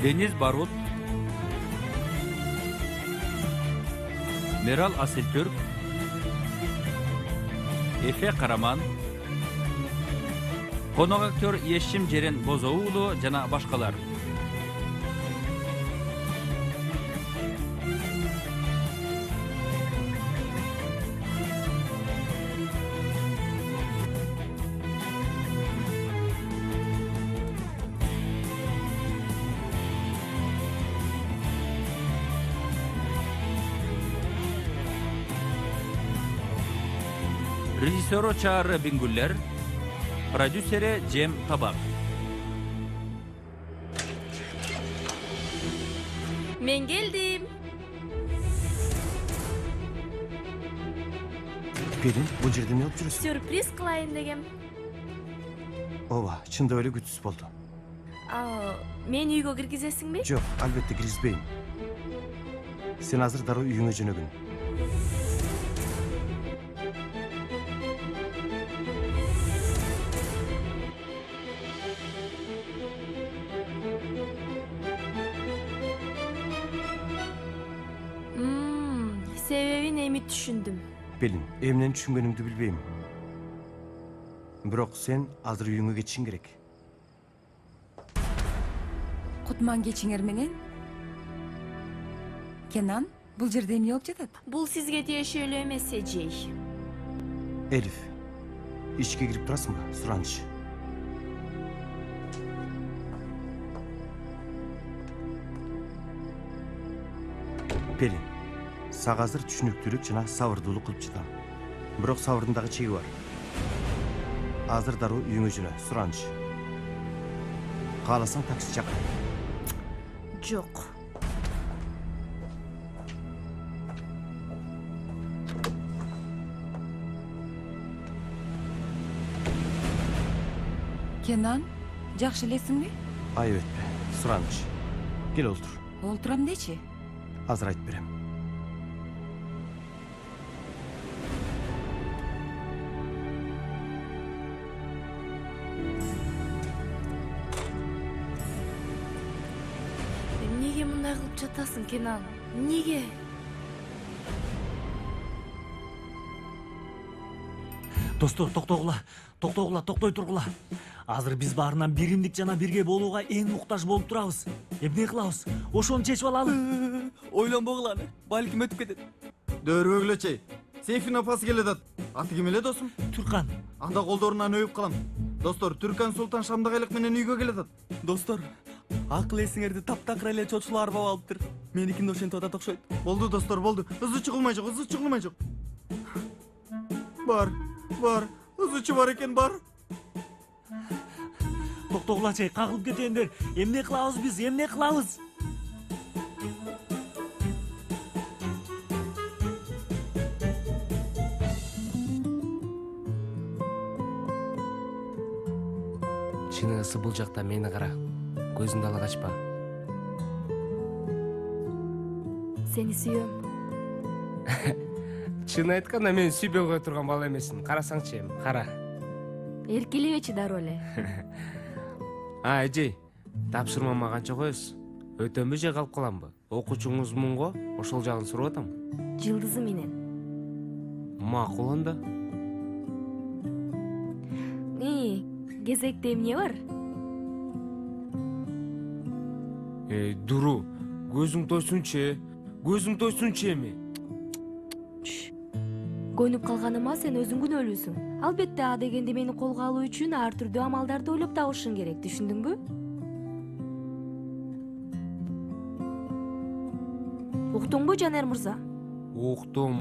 Deniz Barut, Meral Asiltürk, Efe Karaman, konuk aktör Yeşim Ceren Bozoğlu jana başkalar. Rejissörü Çağrı Bingüller, prodüseri Cem Tabak. Men geldim. Pelin, bu жерде не olып жүрсің? Sürpriz kılayın degem. Ооба, чында эле күтүс болду. Men үйгө киргизесиңби? Жок, албетте киргизбейм. Сен азыр дароо үйүңө жөнөгүн. Себебин эми түшүндүм. Pelin, эмнени түшүнгөнүңдү билбейм. Бирок сен азыр үйүңө кетишиң керек. Кутман кечиңер менен. Кенан, бул жерде эмне болуп жатат? Бул сизге тиешелүү эмес, эжей. Элиф, ичке кирип турасыңбы? Сураныч. Pelin, сага азыр түшүнүктүүлүк жана сабырдуулук кылып жатам. Бирок сабырдын дагы чеги бар. Азыр дароо үйүңө жөнө, Сураныч. Кааласаң такси чакыр. Жок. Кенан, жакшы элесиңби? Айбетпе, Сураныч. Кел олтур. Олтурам дечи. Азыр айтып берем. Неге мындай кылып жатасың, Кенан? Неге? Достор, токтой тургула. Азыр биз баарынан биримдик жана бирге болууга эң муктаж болуп турабыз. Эмне кылабыз? Ошону чечип алалы. Ойлонбогула, балким өтүп кетет. Дөөрбөгүлө чей. Сейфин апасы келет. Аты ким эле досум? Туркан. Анда колдорунан өйүп калам. Достор, Түркан Султан Шамдагайлык менен үйгө келет. Достор, акыл эсиңерди таптакыр эле чочулуп арбап алыптыр. Меникин да ошентип атат окшойт. Болду достор, болду. Ызы чыгылмай жок. Бар. Ызычы бар экен, бар. Токтогулачы, кагылып кетендер. Эмне кылабыз биз? Чыныгысы бул жакта мени кара. Көзүңдү ала качпа. Сени сүйөм. Чын айтканда мен сүйбөй турган бала эмесмин. Карасаңчы эми, кара. Эркелебечи дароо эле. Эжей, тапшырмама канча коесуз? Өтөмбү же калып каламбы? Окуучуңузмун го, ошол жагын сурап атам. Жылдызы менен. Макул анда. Кезекте эмне бар? Дуру, көзүң тойсунчу эми. Көнүп калганыма сен өзүң күнөөлүүсүң. Албетте А дегенде мени колго алуу үчүн ар түрдүү амалдарды ойлоп табышың керек, түшүндүңбү? Уктуңбу, Жанер мырза? Уктум.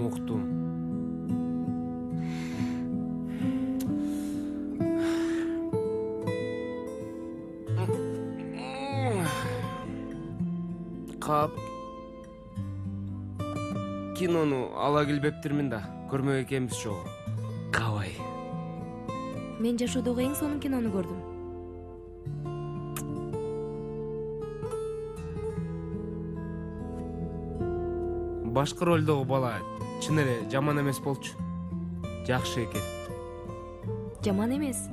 Кап. Кинону ала келбептирмин да. Көрмөк экенбиз жогу. Кабай. Мен жашоодогу эң сонун кинону көрдүм. Башкы ролдогу бала чын эле жаман эмес болчу. Жакшы экен. Жаман эмес.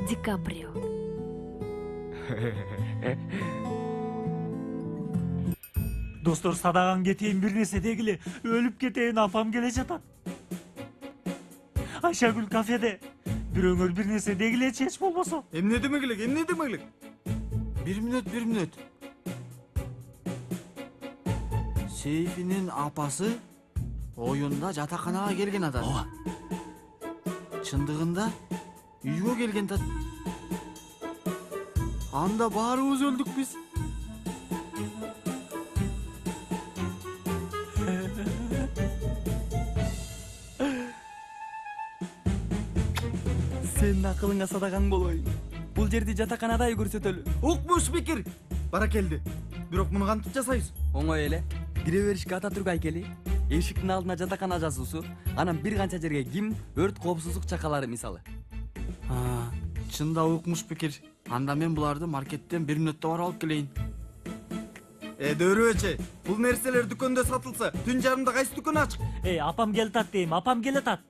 Ди Каприо. Достор, садаган кетейин, бир нерсе дегиле, өлүп кетейин, апам келе жатат. Айшагүл кафеде. Бирөөңөр бир нерсе дегилечи, эч болбосо. Эмне демек элек? Бир мүнөт. Сейфинин апасы оюнда жатаканага келген атат. Ооба. Чындыгында үйгө келген тат. Анда баарыбыз өлдүк биз. Сенин акылыңа садаган болоюн. Бул жерди жатаканадай көрсөтөлү. Укмуш пикир. Баракелди. Бирок муну кантип жасайбыз? Оңой эле. Кире беришке Ататүрк айкели, эшиктин алдына жатакана жазуусу, анан бир канча жерге гимн, өрт коопсуздук чакалары мисалы. Чында укмуш пикир. Анда мен буларды маркеттен бир мүнөттө барып алып келейин. Дөөрүбөче. Бул нерселер дүкөндө сатылса, түн жарымда кайсы дүкөн ачык? Апам келатат дейм, апам келатат.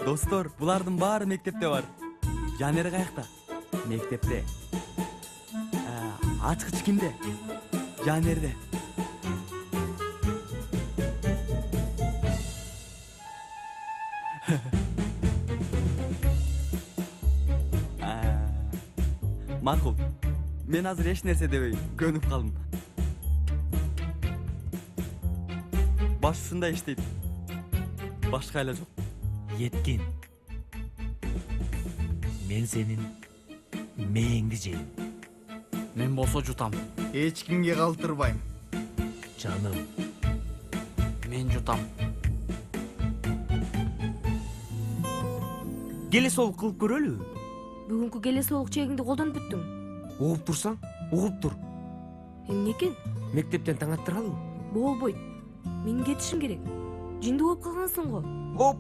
Достор, булардын баары мектепте бар. Жанер каякта? Мектепте. Ачкыч кимде? Жанерде. Макул. Мен азыр эч нерсе дебейм, көнүп калдым. Баш ушундай иштейт. Башка эле жок. Еткин. Мен сенин мээңди жейм. Мен болсо жутам. Эч кимге калтырбайм. Жаным. Мен жутам. Келе сол кылып көрөлү. Бүгүнкү келе соолук чегиңди колдонуп бүттүң. Угуп турсаң, угуп тур. Эмне экен? Мектептен таң аттыралыбы? Болбойт. Мен кетишим керек. Жиндүү болуп калгансың го. Оп.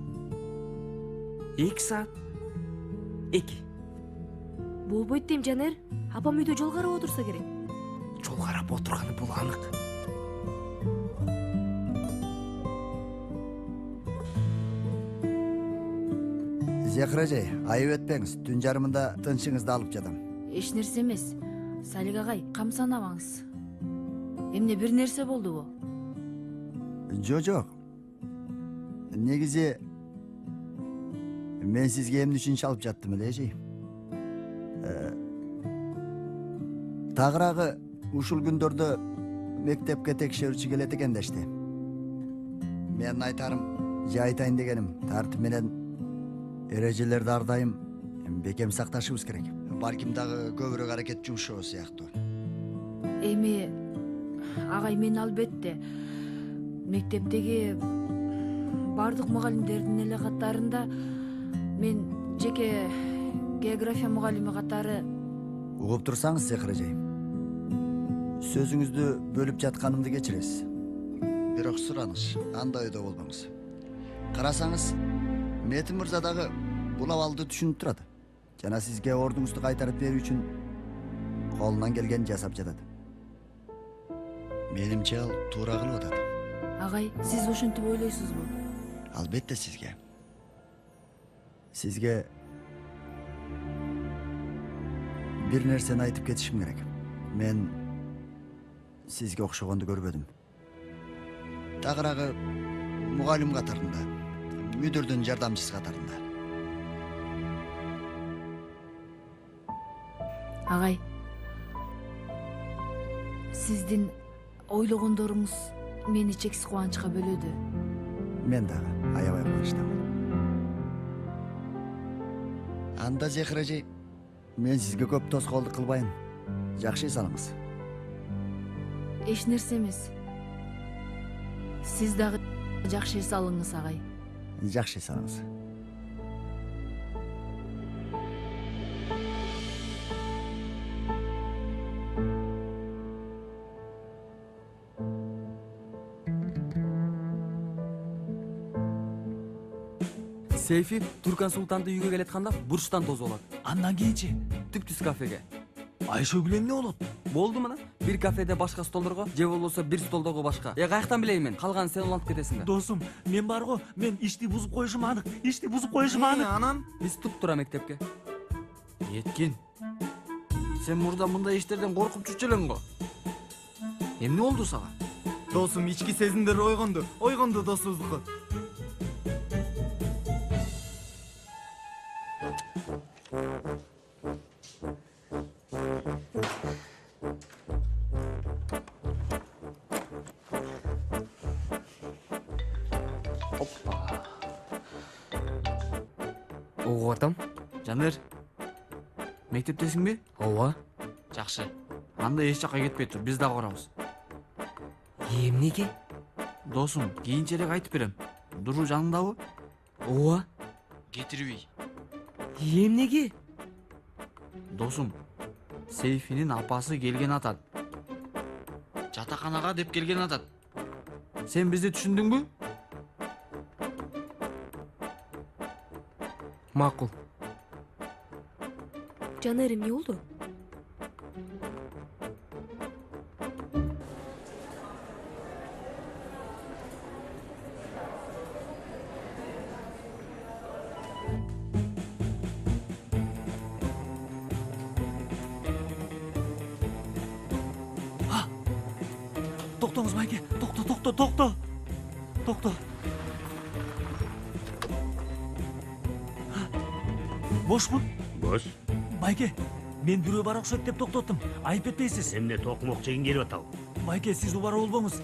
2 саат. 2. Болбойт дейм, Жанер. Апам үйдө жол карап отурса керек. Жол карап отурганы бул анык. Зехражай, айып этпеңиз. Түн жарымында тынчыңызды алып жатам. Эч нерсе эмес. Салик агай, камсанабаңыз. Эмне бир нерсе болдубу? Жок. Негизи мен сизге эмне үчүн чалып жаттым эле, Тагыраагы ушул күндөрдө мектепке текшерүүчү келет экен дешти. Мен айтарым, же айтайын дегеним, тартип менен эрежелерди ар дайым бекем сакташыбыз керек. Балким дагы көбүрөөк аракет жумшоо сыяктуу. Эми агай, мен албетте мектептеги бардык мугалимдердин эле катарында мен жеке география мугалими катары. Угуп турсаңыз, Зехражай, сөзүңүздү бөлүп жатканымды кечиресиз. Бирок сураныш, андай ойдо болбоңуз. Карасаңыз, Метин мырза дагы бул абалды түшүнүп турат. Жана сизге ордуңузду кайтарып берүү үчүн колунан келгенин жасап жатат. Менимче ал туура кылып атат. Агай, сиз ошентип ойлойсузбу? Албетте Сизге бир нерсени айтып кетишим керек. Мен сизге окшогонду көрбөдүм. Тагыраагы мугалим катарында, мүдүрдүн жардамчысы катарында. Агай, сиздин ойлогондоруңуз мени чексиз кубанычка бөлөдү. Мен дагы аябай кубанычтамын. Анда Зехражай, мен сизге көп тоскоолдук кылбайын. Жакшы эс алыңыз. Эч нерсе эмес. Сиз дагы жакшы эс алыңыз, агай. Жакшы эс алыңыз. Сейфи Туркан Султанды үйгө келатканда бурчтан тосуп алат. Андан кийинчи Түп-түз кафеге. Айшөгүл эмне болот? Болду мына. Бир кафеде башка столдорго, же болбосо бир столдогу башка. Каяктан билейин мен? Калган сен улантып кетесиң да. Досум, мен бар го, мен ишти бузуп коюшум анык. Ишти бузуп коюшум анык. Анан Биз туп тура мектепке. Yetkin. Sen burada mындай иштерден коркуп жүрчү элең го. Эмне болду сага? Досум ички сезимдер ойгонду досубуздуку. Угуп атам. Жанер. Мектептесиңби? Ооба. Жакшы. Анда эч жакка кетпей тур, биз дагы барабыз. Эмнеге? Досум, кийинчерээк айтып берем. Дуру жаныңдабы? Ооба. Кетирбей. Эмнеге? Досум, Сейфинин апасы келген атат. Жатаканага деп келген атат. Сен бизди түшүндүңбү? Макул. Жанер, эмне болду? Токтоңуз байке, токто. Бошмун? Бош. Байке, мен бирөө бар окшойт деп токтоттум. Айып этпейсиз? Эмне токмок жегин келип атабы? Байке, сиз убара болбоңуз.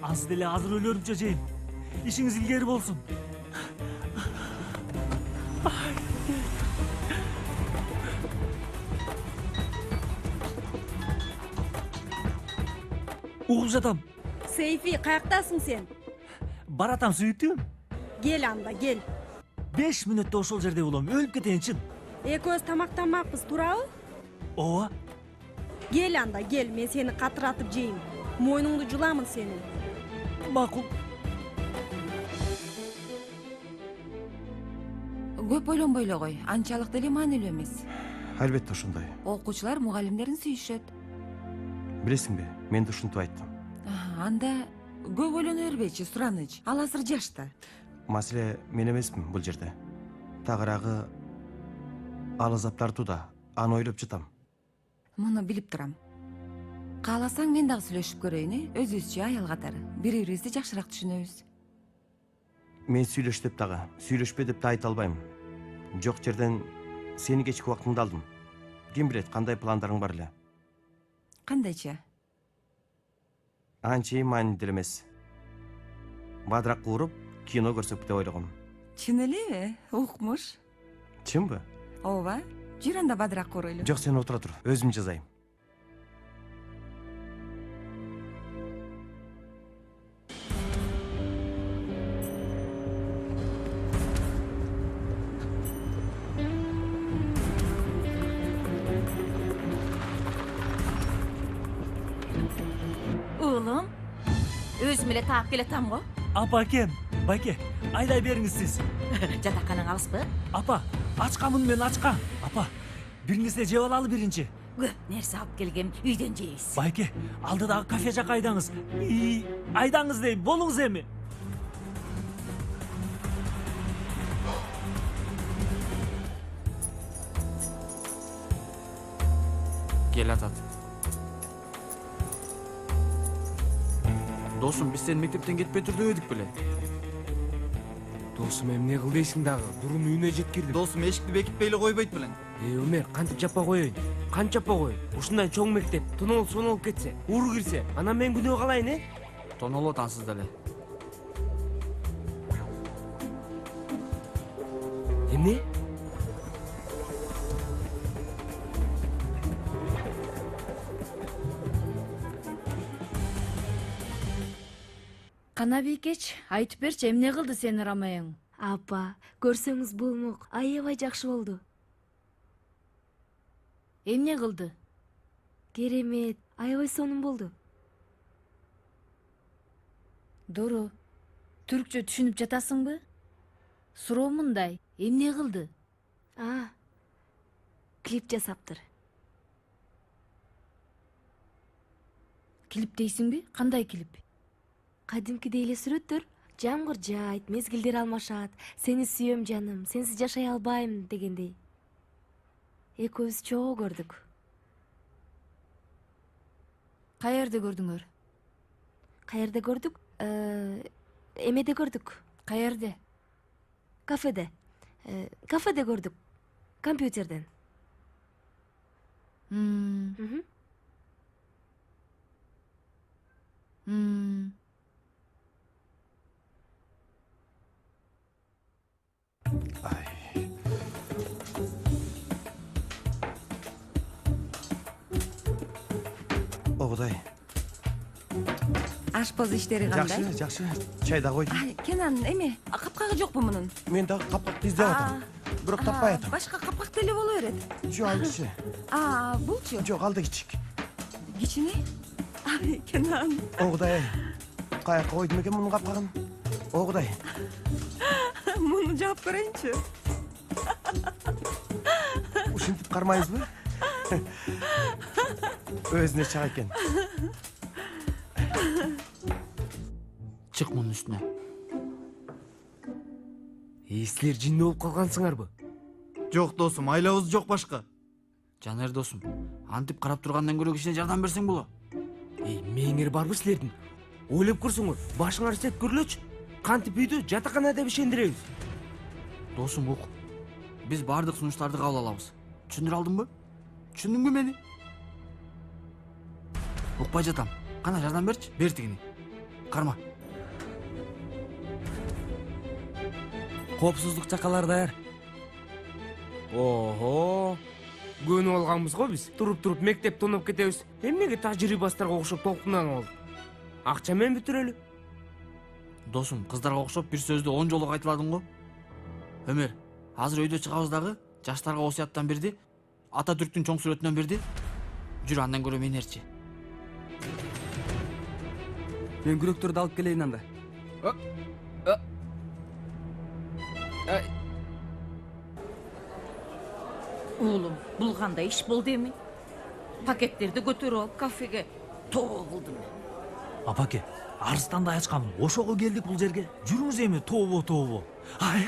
Ансыз деле азыр өлөрүмчө жейм. Ишиңиз илгери болсун. Угуп жатам. Сейфи, каяктасың сен? Баратам сүйүктүүм. Кел анда, кел. 5 мүнөттө ошол жерде болом. Өлүп кетейин чын. Экөөбүз тамактанмакпыз, туурабы? Ооба. Кел анда, кел, мен сени катыратып жейм. Мойнуңду жуламын сени. Макул. Көп ойлонбой эле кой, анчалык деле маанилүү эмес. Албетте ошондой. Окуучулар мугалимдерин сүйүшөт. Билесиңби, мен да ушинтип айттым. Анда көп ойлоно бербейчи, Сураныч. Ал азыр жашта. Маселе мен эмесмин бул жерде. Тагыраагы ал азап тартууда, аны ойлоп жатам. Муну билип турам. Кааласаң мен дагы сүйлөшүп көрөйүн, өзүбүзчө аял катары. Бири-бирибизди жакшыраак түшүнөбүз. Мен сүйлөш деп дагы, сүйлөшпө деп да айта албайм. Жок жерден сени кечки убактыңды алдым. Ким билет кандай пландарың бар эле. Кандайча? Анчейин маанилүү эмес. Бадырак кууруп, кино көрсөк деп ойлогом. Чын элеби? Укмуш. Чынбы? Ооба. Жүр анда бадырак кууройлу. Жок, сен отура тур, өзүм жазайм. Уулум, өзүм эле таап келатам го. Апа экен, байке, айдай бериңиз сиз. Жатаканаң алыспы? Апа, ачкамын мен, ачка. Апа, бир нерсе жеп алалы биринчи. Көп нерсе алып келгем, үйдөн жейбиз. Байке, алдыдагы кафе жака айдаңыз. Айдаңыз дейм, болуңуз эми. Кел атат. Досум, биз сени мектептен кетпей тур дебедик беле? Досум эмне кыл дейсиң дагы? Бурун үйүнө жеткирдим. Досум эшикти бекитпей эле койбойт белең. Өмер, кантип жаппа коеюн? Кантип жаппа коеюн? Ушундай чоң мектеп, тонолуп кетсе, уру кирсе, анан мен күнөө калайын, Тонолот ансыз деле. Эмне? Кана бийкеч, айтып берчи, эмне кылды сени Ромеоң? Апа, көрсөңүз булмук, аябай жакшы болду. Эмне кылды? Керемет, аябай сонун болду. Дуру, түркчө түшүнүп жатасыңбы? Суроо мындай, эмне кылды? Клип жасаптыр. Клип дейсиңби? Кандай клип? Кадимкидей эле сүрөттөр. Жамгыр жаайт, мезгилдер алмашат. Сени сүйөм жаным, сенсиз жашай албайм дегендей. экөөбүз чогуу көрдүк. Каерде көрдүңөр? Каерде көрдүк? Эмеде көрдүк. Каерде? Кафеде. Кафеде көрдүк. Компьютерден. Огудай. Ашпоз иштери кандай? Жакшы. Чай да кой. Кенан, эме, капкагы жокпу мунун? Мен дагы капкак издеп атам. Бирок таппай атам. Башка капкак деле боло берет. Жок, ал кичи. Булчу? Жок, ал да кичик. Кичине? Кенан. Огудай. Каяка койдум экен мунун капкагын? Огудай. Муну жаап көрөйүнчү. Ушинтип кармайсызбы? Өзүнө чак экен. Чык мунун үстүнө. Силер жинди болуп калгансыңарбы? Жок досум, айлабыз жок башка. Жанер досум, антип карап тургандан көрө кишине жардам берсең болот. Мээңер барбы силердин? Ойлоп көрсөңөр, башыңар сет көрүлөчү. Кантип үйдү жатаканада ишендиребиз. Досум ук. Биз баардык сунуштарды кабыл алабыз. Түшүндүрө алдымбы? Түшүндүңбү мени? Укпай жатам. Кана жардам берчи, бер тигини. Карма. Коопсуздук чакалар даяр. Ого! Көнүп алганбыз го биз. Туруп мектеп тоноп кетебиз. Эмнеге тажрыйбастарга окшоп толкунан алып? Акча менен бүтүрөлү. Досум, кыздарга окшоп бир сөздү 10 жолу кайталадың го. Өмөр, азыр өйдө чыгабыз дагы, жаштарга осуяттан берди, ата түрктүн чоң сүрөтүнөн берди. Жүрү андан көрө мени ээрчи. Мен күрөктөрдү алып келейин анда. Oğlum, bul kандай iş boldu emin? Paketlerdi götürüp alıp kafege too kıldım. Апаке, арыстанды ачканмын. Ошого келдик бул жерге. Жүрүңүз эми, тобо. Ай.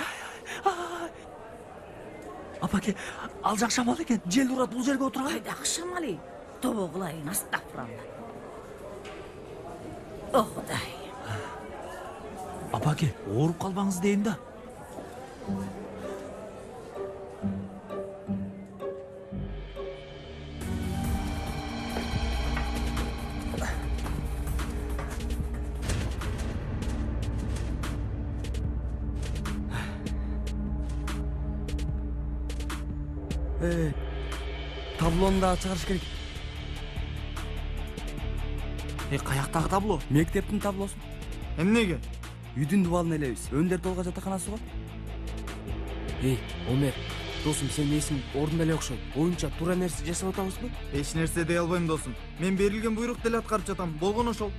Апаке, ал жак шамал экен. Жел урат бул жерге отурган. Кайдагы шамали? Тобо кылайын, астагфиралла. О Кудай. Апаке, ооруп калбаңыз дейин да. Таблону да чыгарыш керек. Каяктагы табло? Мектептин таблосу. Эмнеге? Үйдүн дубалын элебиз. Өндөр толга жатаканасы го. Омер, досум, сен эсиң ордун эле окшойт. Оюнча туура нерсе жасап атабызбы? Эч нерсе дей албайм досум. Мен берилген буйрук деле аткарып жатам. Болгон ошол.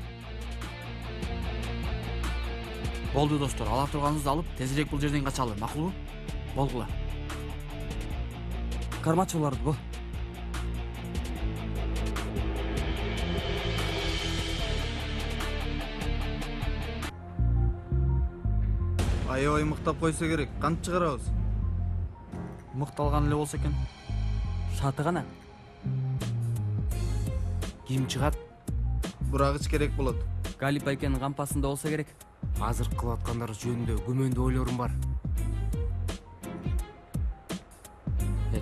Болду достор, ала турганыңызды алып, тезирээк бул жерден качалы, макулбу? Болгула. Кармачы буларды бул. Аябай мыктап койсо керек. Кантип чыгарабыз? Мыкталган эле болсо экен. Шаты гана. Ким чыгат? Бурагыч керек болот. Галип айкенин кампасында болсо керек. Азыр кылып аткандар жөнүндө күмөндүү ойлорум бар.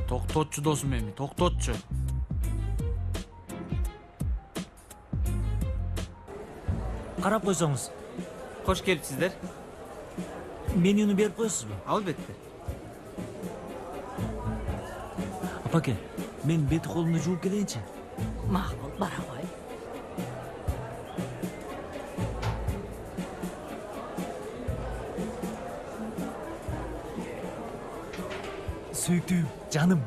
Токтотчу досум эми, токтотчу. Карап койсоңуз. Кош келипсиздер. Менюну берип коесузбу? Албетте. Апаке, мен бети колумду жууп келейинчи. Макул, бара кой. Сүйүктүүм, жаным.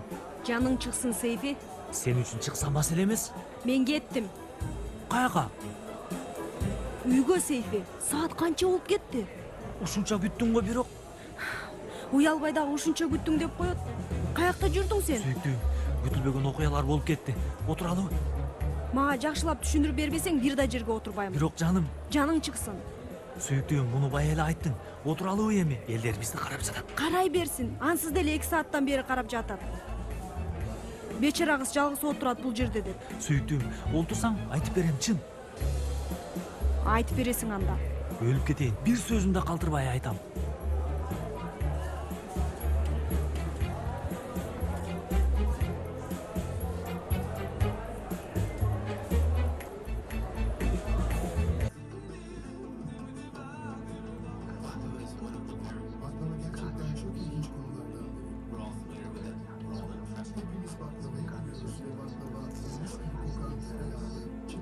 Жаның чыксын, Сейфи. Сен үчүн чыкса маселе эмес. Мен кеттим. Каяка? Үйгө, Сейфи. Саат канча болуп кетти? Ушунча күттүң го бирок. Уялбай дагы ушунча күттүң деп коет. Каякта жүрдүң сен? Сүйүктүүм, күтүлбөгөн окуялар болуп кетти. Отуралыбы? Мага жакшылап түшүндүрүп бербесең бир да жерге отурбайм. Бирок жаным. Жаның чыксын. Сүйүктүүм, муну бая эле айттың. Отуралыбы эми? Элдер бизди карап жатат. Карай берсин. Ансыз деле 2 сааттан бери карап жатат. бечара кыз жалгыз отурат бул жерде деп. Сүйүктүүм, олтурсаң айтып берем, чын. Айтып бересиң анда. Өлүп кетейин, бир сөзүмдү калтырбай айтам.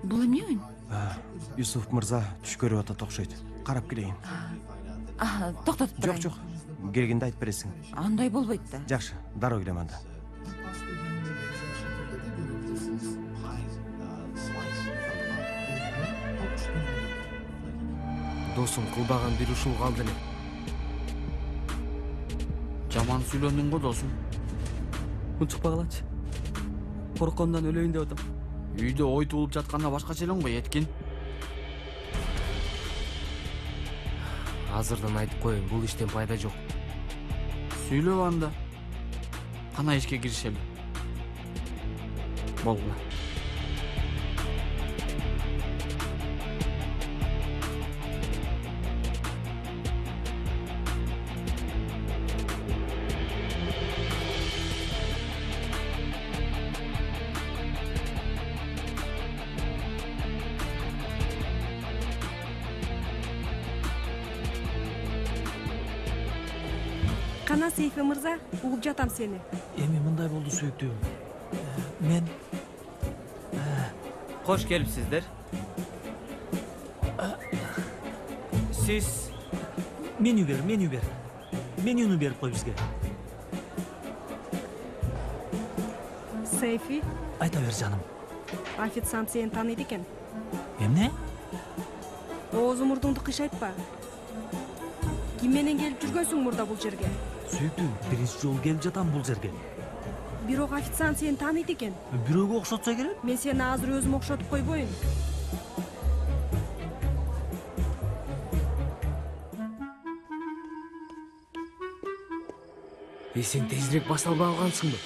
Бул эмне ойун? Юсуф мырза түш көрүп атат окшойт. Карап келейин. Токтотуп турайын. Жок, келгенде айтып бересиң. Андай болбойт да. Жакшы, дароо келем анда. Досум кылбаган бир ушул калды эле. Жаман сүйлөндүң го досум. Унчукпа калачы. Корккондон өлөйүн деп атам. Үйдө ой туулуп жатканда башкача элең го, Еткин. Азырдан айтып коеюн, бул иштен пайда жок. Сүйлөп анда. Кана ишке киришели. Болгула. Кана Сейфи мырза, угуп жатам сени. Эми мындай болду сүйүктүүм. Мен Кош келипсиздер. Сиз меню бер. Менюну берип кой бизге. Сейфи, Айта бер жаным. официант сени тааныйт экен. Эмне? Оозу мурдуңду кыйшайтпа. Ким менен келип жүргөнсүң мурда бул жерге? Сүйүктүүм, биринчи жолу келип жатам бул жерге. Бирок официант сени тааныйт экен. Бирөөгө окшотсо керек? Мен сени азыр өзүм окшотуп койбойюн. Сен тезирээк баса албай калгансыңбы?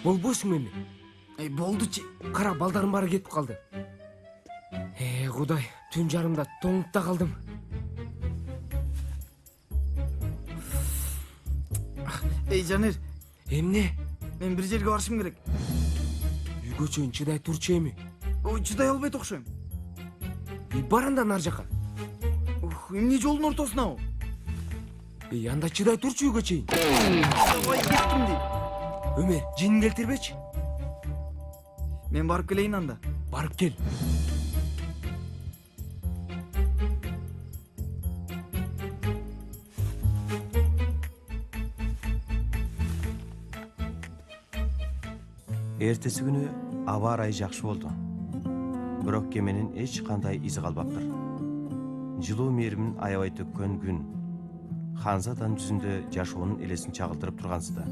Болбойсуңбу эми? Болдучу. Кара, балдарым баары кетип калды. Кудай, түн жарымда тоңуп да калдым. Жанер, Эмне? мен бир жерге барышым керек. Үйгө чейин чыдай турчу эми. Чыдай албайт окшойм. Бар андан ар жака. Эмне жолдун ортосунабы? Анда чыдай турчу үйгө чейин. Ой, кеттим дейм. Өмер, жинин келтирбечи. Мен барып келейин анда. Барып кел. Эртеси күнү аба ырайы жакшы болду. Бирок кеменин эч кандай изи калбаптыр. Жылуу мээримин аябай төккөн күн. Ханзадан жүзүндө жашоонун элесин чагылдырып тургансыда.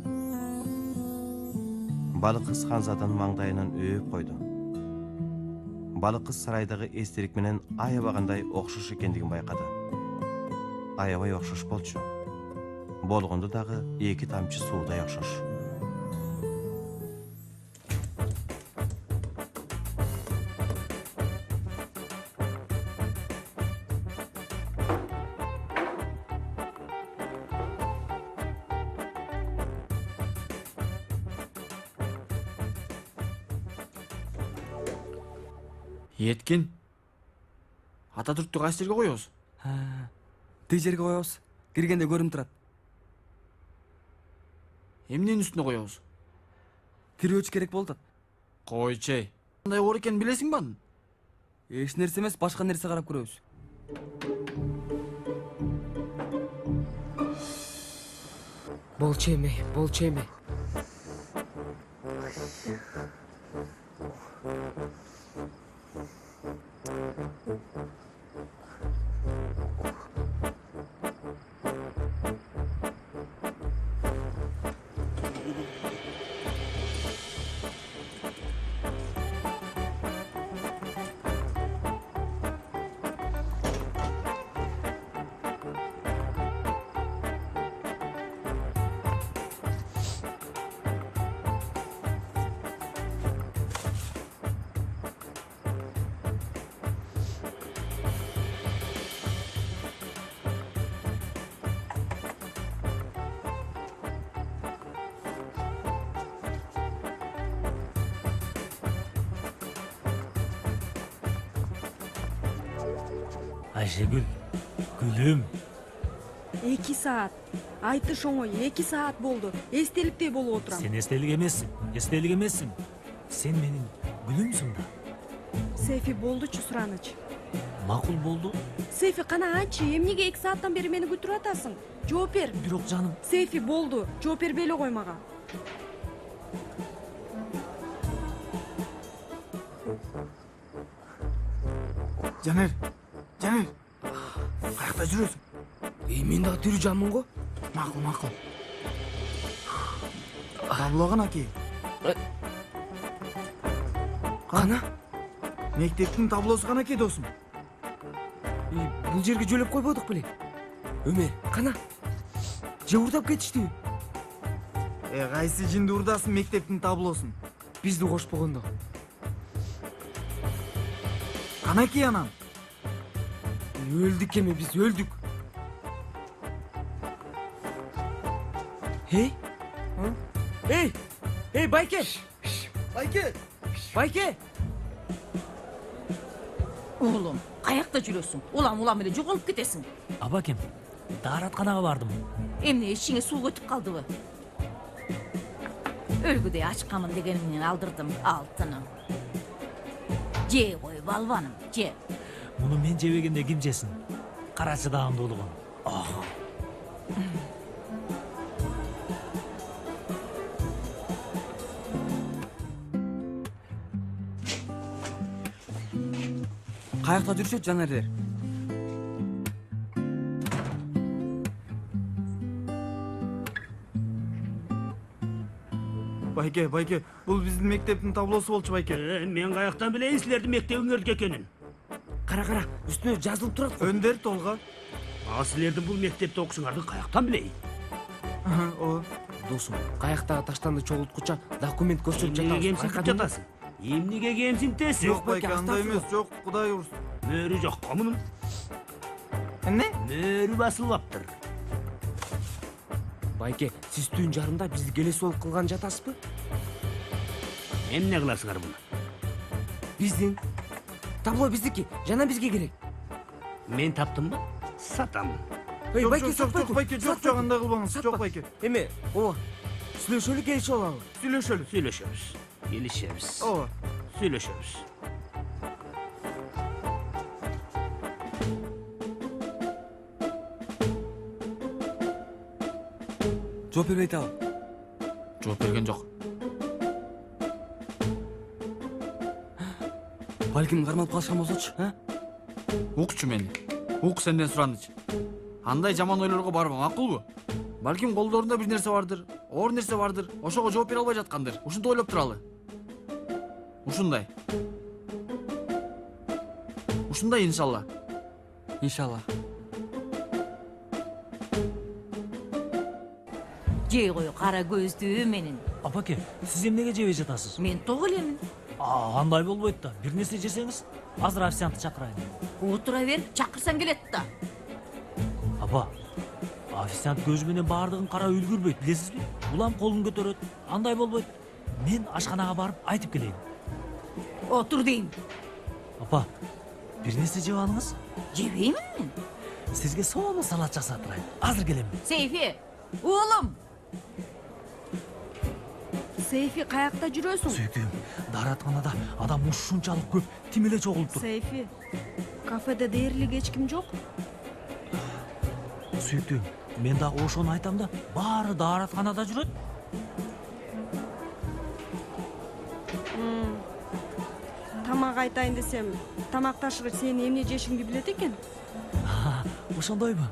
Балык кыз Ханзадан маңдайынан өөп койду. Балык кыз сарайдагы эстелик менен аябагандай окшош экендигин байкады. Аябай окшош болчу. Болгондо дагы эки тамчы суудай окшош. Еткин. Ататүрктү кайсы жерге коебуз? Тей жерге коебуз. Киргенде көрүнүп турат. Эмненин үстүнө коебуз? Кирөөчү керек болду. Койчей. Кандай оор экенин билесиңби анын? Эч нерсе эмес, башка нерсе карап көрөбүз. Болчу эми, болчу эми. Айшегүл, гүлүм. 2 саат. Айтыш оңой, 2 саат болду. Эстеликтей болуп отурам. Сен эстелик эмессиң. Сен менин гүлүмсүң да. Сейфи болдучу сураныч. Макул болду. Сейфи кана ачы, эмнеге 2 сааттан бери мени күтүрүп атасың? Жооп бер. Бирок жаным, Сейфи болду. Жооп бербей эле кой мага. Жанер, каякта жүрөсүң? Мен дагы тирүү жанмын го. Макул. Табло канаки? Кана? Мектептин таблосу канаки досум? Бул жерге жөлөп койбодук беле? Өмер, кана? Же урдап кетиштиби? Кайсы жинди урдасың мектептин таблосун? Бизди кошпогондо. Канаки анан? Өлдүк эми, биз өлдүк. Эй, Байке! Байке! Уулум, каякта жүрөсүң? Улам эле жоголуп кетесиң. абакем, дааратканага бардым. Эмне ичиңе суу өтүп калдыбы? Өлгүдөй ачкамын дегениңден алдырдым алтыным. Же кой балбаным, же. Муну мен жебегенде ким жесин? Кара чыдаамдуулугун. Каякта жүрүшөт жанерлер? Байке, бул биздин мектептин таблосу болчу Байке. Мен каяктан билейин силердин мектебиңердики экенин? Кара, үстүнө жазылып турат го. Өндөр толга. Силердин бул мектепте окушуңарды каяктан билейин? Ооба. Досум, каяктагы таштанды чогулткуча документ көрсөтүп жатабыз. Эмнеге кемсинтесиң? Жок Байке, андай эмес, жок, Кудай урsun. Мөрү жок, комунун. Эмне? Мөрү басылбаптыр. Байке, сиз түн жарымда бизди келес болуп кылган жатасызбы? Эмне кыласыңар буну? Биздин. Табло биздики, жана бизге керек. Мен таптымбы? Сатам. Эй, Байке, Жок, Байке, жок, андай кылбаңыз. Жок Байке. Эме, ооба. Сүйлөшөлү, келишип алалы. Сүйлөшөбүз. Келишебиз. Ооба. Сүйлөшөбүз. Жооп бербей атабы? Жооп берген жок. Балким кармалып калышкан болсочу, Укчу мени. Ук сенден сураныч. Андай жаман ойлорго барма, макулбу? Балким колдорунда бир нерсе бардыр, оор нерсе бардыр. Ошого жооп бере албай жаткандыр. Ушинтип ойлоп туралы. Ушундай, иншалла. Иншалла. Же кой кара көздүү менин. Апаке, сиз эмнеге жебей жатасыз? Мен ток элемин. Андай болбойт да. Бир нерсе жесеңиз, азыр официантты чакырайын. Отура бер, чакырсаң келет да. Апа, официант көзү менен баардыгын карап үлгүрбөйт, билесизби? Улам колун көтөрөт. Андай болбойт. Мен ашканага барып айтып келейин. Отур дейм. Апа, бир нерсе жеп алыңыз. Жебеймин мен. Сизге сонун салат жасатырайын. Азыр келем. Сейфи, уулум. Сейфи, каякта жүрөсүң? Сүйкүм, дааратканада адам ушунчалык көп тим эле чогулуп тур. Сейфи, кафеде дээрлик эч ким жок? Сүйкүм, мен дагы ошону айтам да, баары дааратканада жүрөт. Тамак айтайын десем, тамакташыгыч сени эмне жешиңди билет экен. Ошондойбу?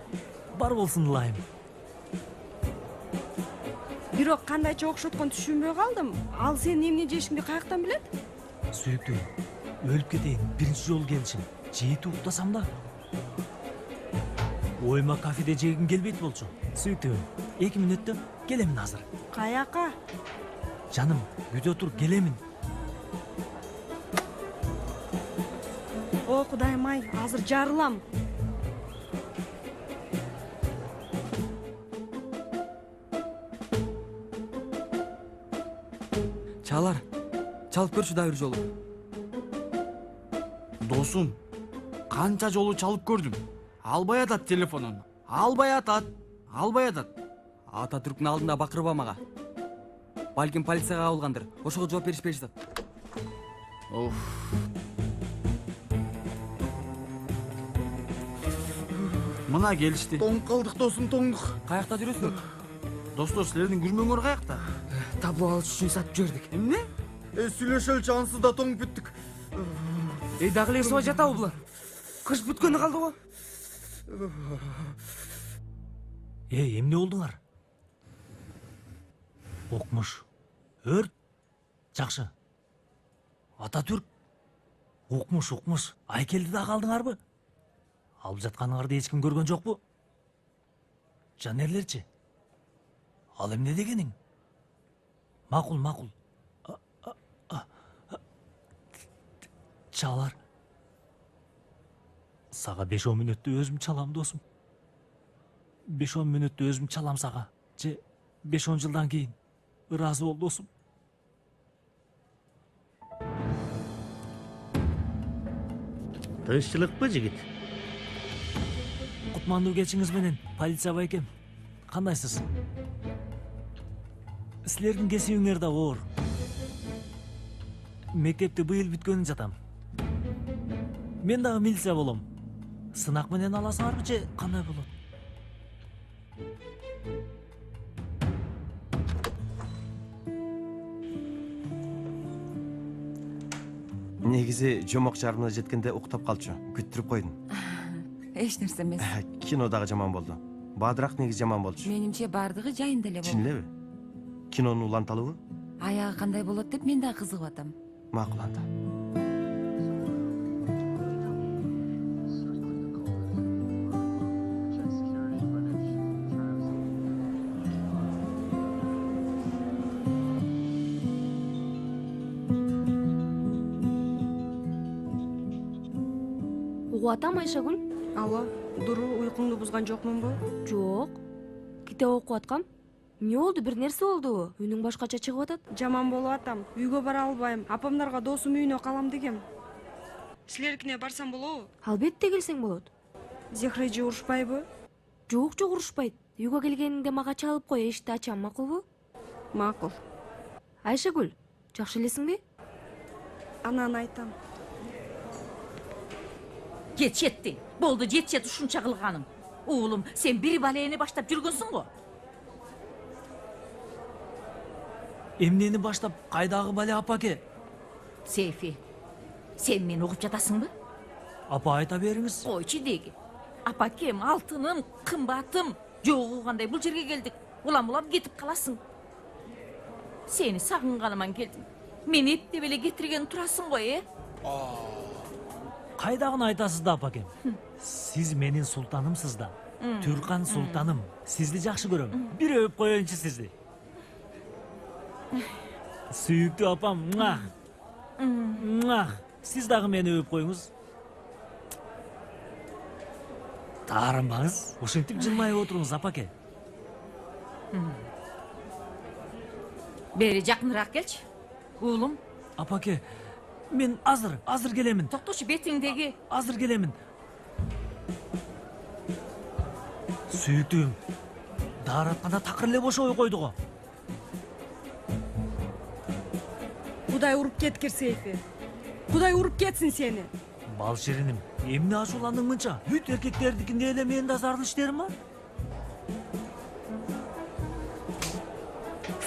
Бар болсун ылайым. Бирок кандайча окшоткон түшүнбөй калдым. Ал сенин эмне жешиңди каяктан билет? Сүйүктүү, өлүп кетейин, биринчи жолу келишим. Жейти уктасам да. Ойма кафеде жегим келбейт болчу. Сүйүктүү, 2 мүнөттөн келемин азыр. Каяка? Жаным, үйдө тур, келемин. О, Кудайым ай, азыр жарылам. Чалар, чалып көрчү да бир жолу. Досум, Канча жолу чалып көрдүм. Албай атат телефонун. Албай атат. Ататүрктүн алдында бакырба мага. Балким полицияга кабылгандыр. Ошого жооп беришпей жатат. Мына келишти. Тоңуп калдык досум, тоңдук. Каякта жүрөсүң? Достор, силердин күрмөңөр каякта? Табло алыш үчүн сатып жибердик. Эмне? Сүйлөшөлчү, ансыз да тоңуп бүттүк. Дагы эле сабай жатабы булар? Кыш бүткөнү калды го. Эмне болдуңар? Окмуш. Өрт. Жакшы. Ататүрк. Окмуш. Айкелди да калдыңарбы? Алып жатканыңарды эч ким көргөн жокпу? Жанерлерчи? Ал эмне дегениң? Макул. Чалар. Сага 5-10 мүнөттө өзүм чалам досум. 5-10 мүнөттө өзүм чалам сага. Же 5-10 жылдан кийин. Ыраазы бол досум. Тынччылыкпы, жигит? Кутмандуу кечиңиз менен, полиция байкем. Кандайсыз? Силердин кесибиңер да оор. Мектепти быйыл бүткөнүн жатам. Мен дагы милиция болом. Сынак менен аласыңарбы же кандай болот? Негизи жомок жарымына жеткенде уктап калчу. Күттүрүп койдум. Эч нерсе эмес. Кино дагы жаман болду. Баадыраак негизи жаман болчу. Менимче бардыгы жайында эле Чын болду. элеби? Кинонун уланталыбы? Аягы кандай болот деп мен да кызыгып атам. Макул анда. Угуп атам, Айшагүл? Алло, дуру уйкуңду бузган жокмунбу? Жок. Китеп окуп аткам. Эмне болду? Бир нерсе болдубу? Үнүң башкача чыгып атат. Жаман болуп атам. Үйгө бара албайм. Апамдарга досум үйүнө калам дегем. Силердикине барсам болобу? Албетте келсең болот. Зехре эже урушпайбы? Жок, урушпайт. Үйгө келгениңде мага чалып кой, эшикти ачам, макулбу? Макул. Айшагүл, жакшы элесиңби? Анан айтам. Жетти. Болду, жетет ушунча кылганың. Уулум, сен бир балени баштап жүргөнсүң го. Эмнени баштап, кайдагы бале апаке? Сейфи, сен мени угуп жатасыңбы? Апа айта бериңиз. Койчу деги. Апакем, алтыным, кымбатым. Жогу кандай бул жерге келдик. Улам кетип каласың. Сени сагынганыман келдим. Мени эптеп эле кетирген турасың го, Кайдагын айтасыз да, апакем? Сиз менин султанымсыз да. Түркан султаным. Сизди жакшы көрөм. Бир өп коеюнчу сизди. Сүйүктүү апам. Сиз дагы мени өп коюңуз. Таарынбаңыз. Ошентип жылмайып отуруңуз, апаке. Бери жакыныраак келчи. Уулум. Апаке, мен азыр келемин. Токточу, бетиңдеги. Азыр келемин. Сүйүктүүм. Daarатканда такыр эле бошобой койду го. Кудай уруп кеткир, Сейфи. Кудай уруп кетсин сени. Бал шириним, эмне ачууландың мынча? Бүт эркектердикинде эле менин да зарыл иштерим бар.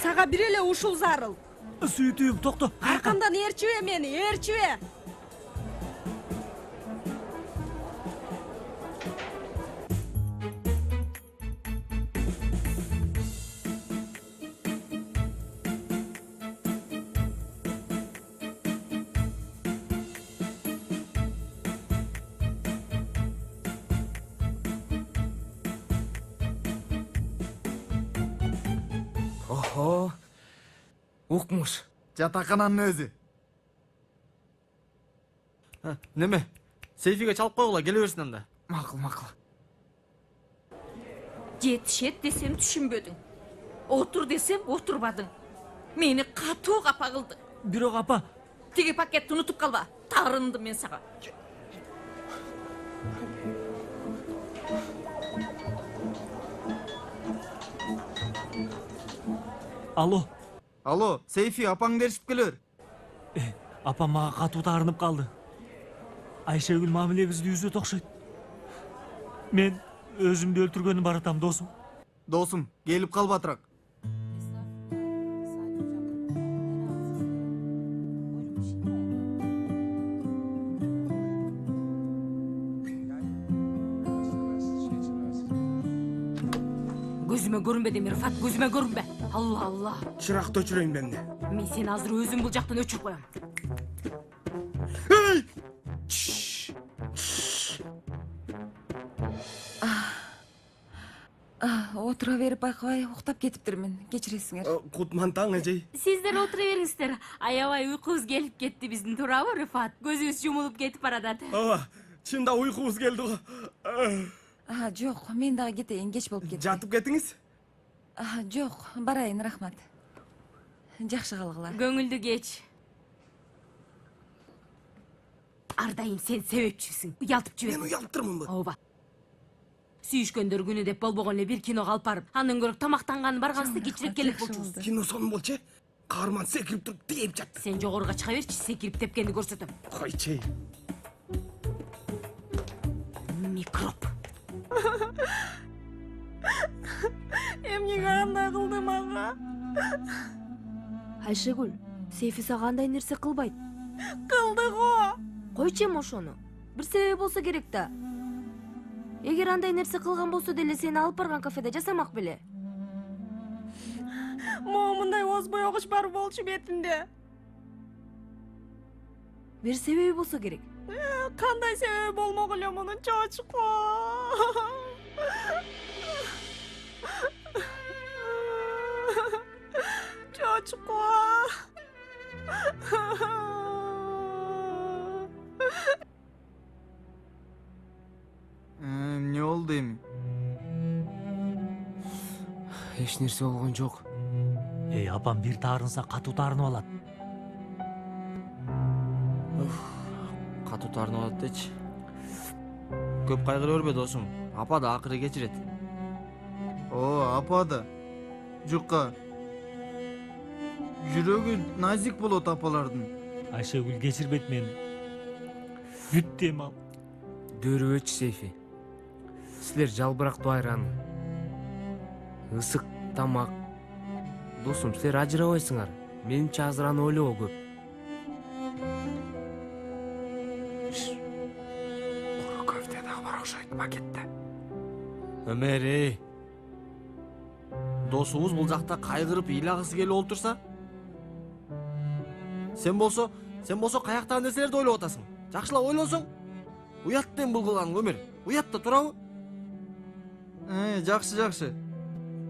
Сага бир эле ушул зарыл. Сүйүктүүм, токто. Аркамдан ээрчибе мени, ээрчибе. Охо. Укмуш. Жатакананын өзү. Неме? Сейфиге чалып койгула, келе берсин анда. Макул. Жетишет десем түшүнбөдүң. Отур десем отурбадың. Мени катуу капа кылдың. Бирок апа, Тиги пакетти унутуп калба. Тарындым мен сага. Алло, Алло, Сейфи, апаң дерсип келер. апам мага катуу таарынып калды. Айшегүл мамилебизди үзөт окшойт. Мен өзүмдү өлтүргөнү баратам, досум. Досум, келип кал батыраак. Көзүмө көрүнбө деме, Рыфат, көзүмө көрүнбө. Алла, Алла. Чыракты өчүрөйүн мен де. Мен сени азыр өзүм бул жактан өчүрүп коем. Отура берип байкабай уктап кетиптирмин. Кечиресиңер. Кутман таң эжей. Сиздер отура бериңиздер. Аябай уйкубуз келип кетти биздин, туурабы, Рыфат? Көзүбүз жумулуп кетип баратат. Ооба, чында уйкубуз келди го. Жок, мен дагы кетейин, кеч болуп кетти. Жатып кетиңиз. Жок, барайын, рахмат. Жакшы калгыла. Көңүлдү кеч. Ар дайым сен себепчүсүң. Уялтып жибер. Мен уялттырмынбы? Ооба. Сүйүшкөндөр күнү деп болбогон эле бир киного алып барып, андан көрө тамактанганы баргансыз кечирээк келип болчубуз. Кино сонун болчу. Каарман секирип туруп тээп жатты. Сен жогоруга чыга берчи, секирип тепкенди көрсөтөм. Койчу. Микроб. Эмнеге андай кылдым ага? Айшегүл, Сейфи сага андай нерсе кылбайт. Кылды го. Койчу эми ошону. Бир себеби болсо керек да. Эгер андай нерсе кылган болсо деле сени алып барган кафеде жасамак беле. Момундай озбой огуч бар болчу бетинде. Бир себеби болсо керек. Кандай себеби болмок эле мунун, чочко. Чочко. Эмне болду эми? Эч нерсе болгон жок. Апам бир таарынса катуу таарынып алат. Катуу таарынып алат дечи. Көп кайгыра бербе, досум. Апа да акыры кечирет. О, апа да. Жукка. Жүрөгү назик болот апалардын. Айшегүл кечирбейт мени. Бүттү эми ал. Дөрүбөчү Сейфи. Силер жалбырактуу айран. Ысык тамак. Досум, силер ажырабайсыңар. Менимче азыр аны ойлогоо көп. Куру көфте дагы бар окшойт пакетте. Өмер, досубуз бул жакта кайгырып ыйлагысы келип олтурса, сен болсо каяктагы нерселерди ойлоп атасың. Жакшылап ойлонсоң, уят дем бул кылганың, Өмер. Уят да, туурабы? Жакшы.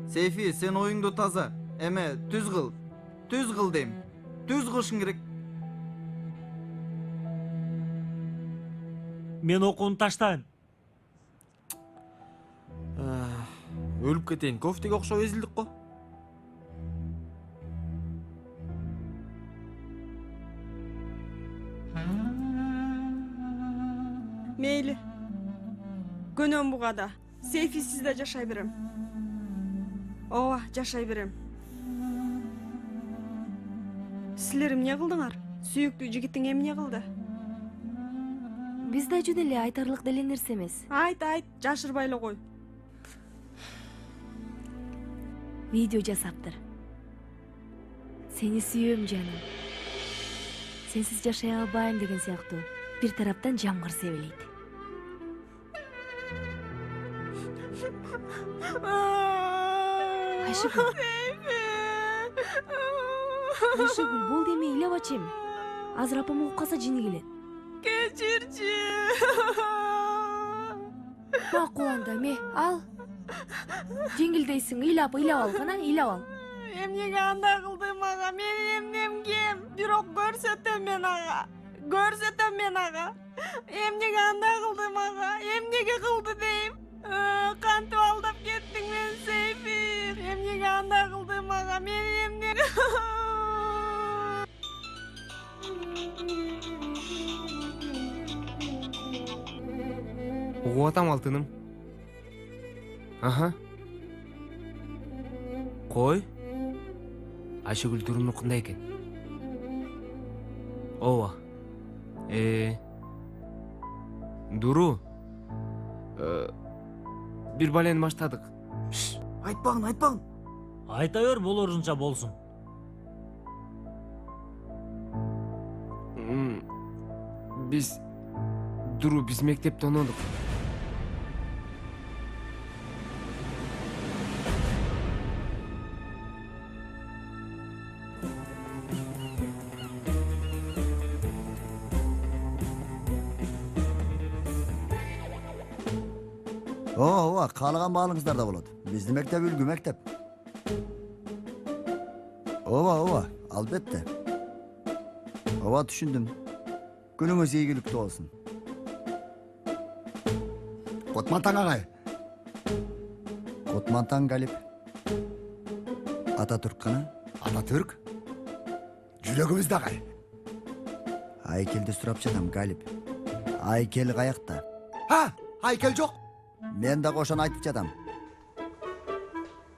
Сейфи, сен оюңду таза. Эме, түз кыл дейм. Түз кылышың керек. Мен окууну таштайм. Өлүп кетейин, кофтеге окшоп эзилдик го. Мейли. Көнөм бугада. Сейфи сизде жашай берем. Ооба, жашай берем. Силер эмне кылдыңар? Сүйүктүү жигитиң эмне кылды? Биз да жөн эле айтарлык деле нерсе эмес. Айт, жашырбай эле кой. Видео жасаптыр. Сени сүйөм, жаным. Сенсиз жашай албайм деген сыяктуу. Бир тараптан жамгыр себелейт. Айшегүл. Айшегүл, болду эми, ыйлабачы эми. Азыр апам угуп калса жини келет. Кечирчи. Макул анда, эме, ал. Жеңилдейсиң, ыйлап ал, кана, ыйлап ал. Эмнеге андай кылдым ага? Менин эмнем кем? Бирок көрсөтөм мен ага. Эмнеге андай кылдым ага? Эмнеге кылды дейм? Кантип алдап кеттиң мен, Сейфи? Эмнеге андай кылдым ага? Менин эмнем... угуп атам алтыным. Аха. Кой. Айшыгүл туруму кандай экен? Ооба. Дуру. Бир балени баштадык. Айтпагын. Айта бер, болорунча болсун. Биз мектепте онодук. Ооба, каалаган баалыңыздар да болот. Биздин мектеп үлгү мектеп. Ооба, албетте. Ооба, түшүндүм. Күнүңүз ийгиликтүү болсун. Котмантаң агай. Котмантаң Галип. Ататүрк кана? Ататүрк? Жүрөгүбүз да агай. Айкелди сурап жатам, Галип. Айкел каякта? Айкел жок. Мен да ошону айтып жатам.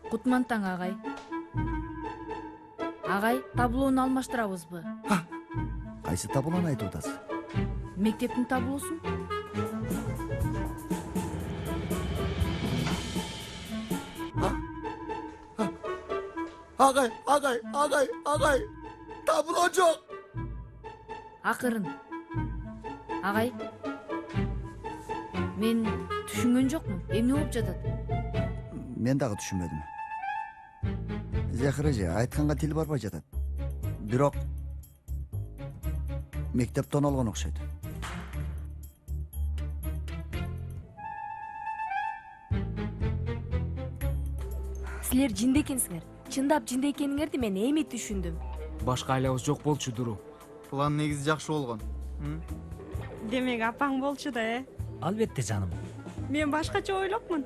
Кутмантаң агай. Агай, таблону алмаштырабызбы? Кайсы таблону айтып атасыз? Мектептин таблосун. Агай. Табло жок. Акырын. Агай. Мен түшүнгөн жокмун. Эмне болуп жатат? Мен дагы түшүнбөдүм. Захир эже, айтканга тил барбай жатат. Бирок мектеп тоналгон окшойт. Силер жинде экенсиңер. Чындап жинде экениңерди мен эми түшүндүм. Башка айлабыз жок болчу, Дуру. План негизи жакшы болгон. Демек апаң болчу да, Албетте жаным. Мен башкача ойлопмун.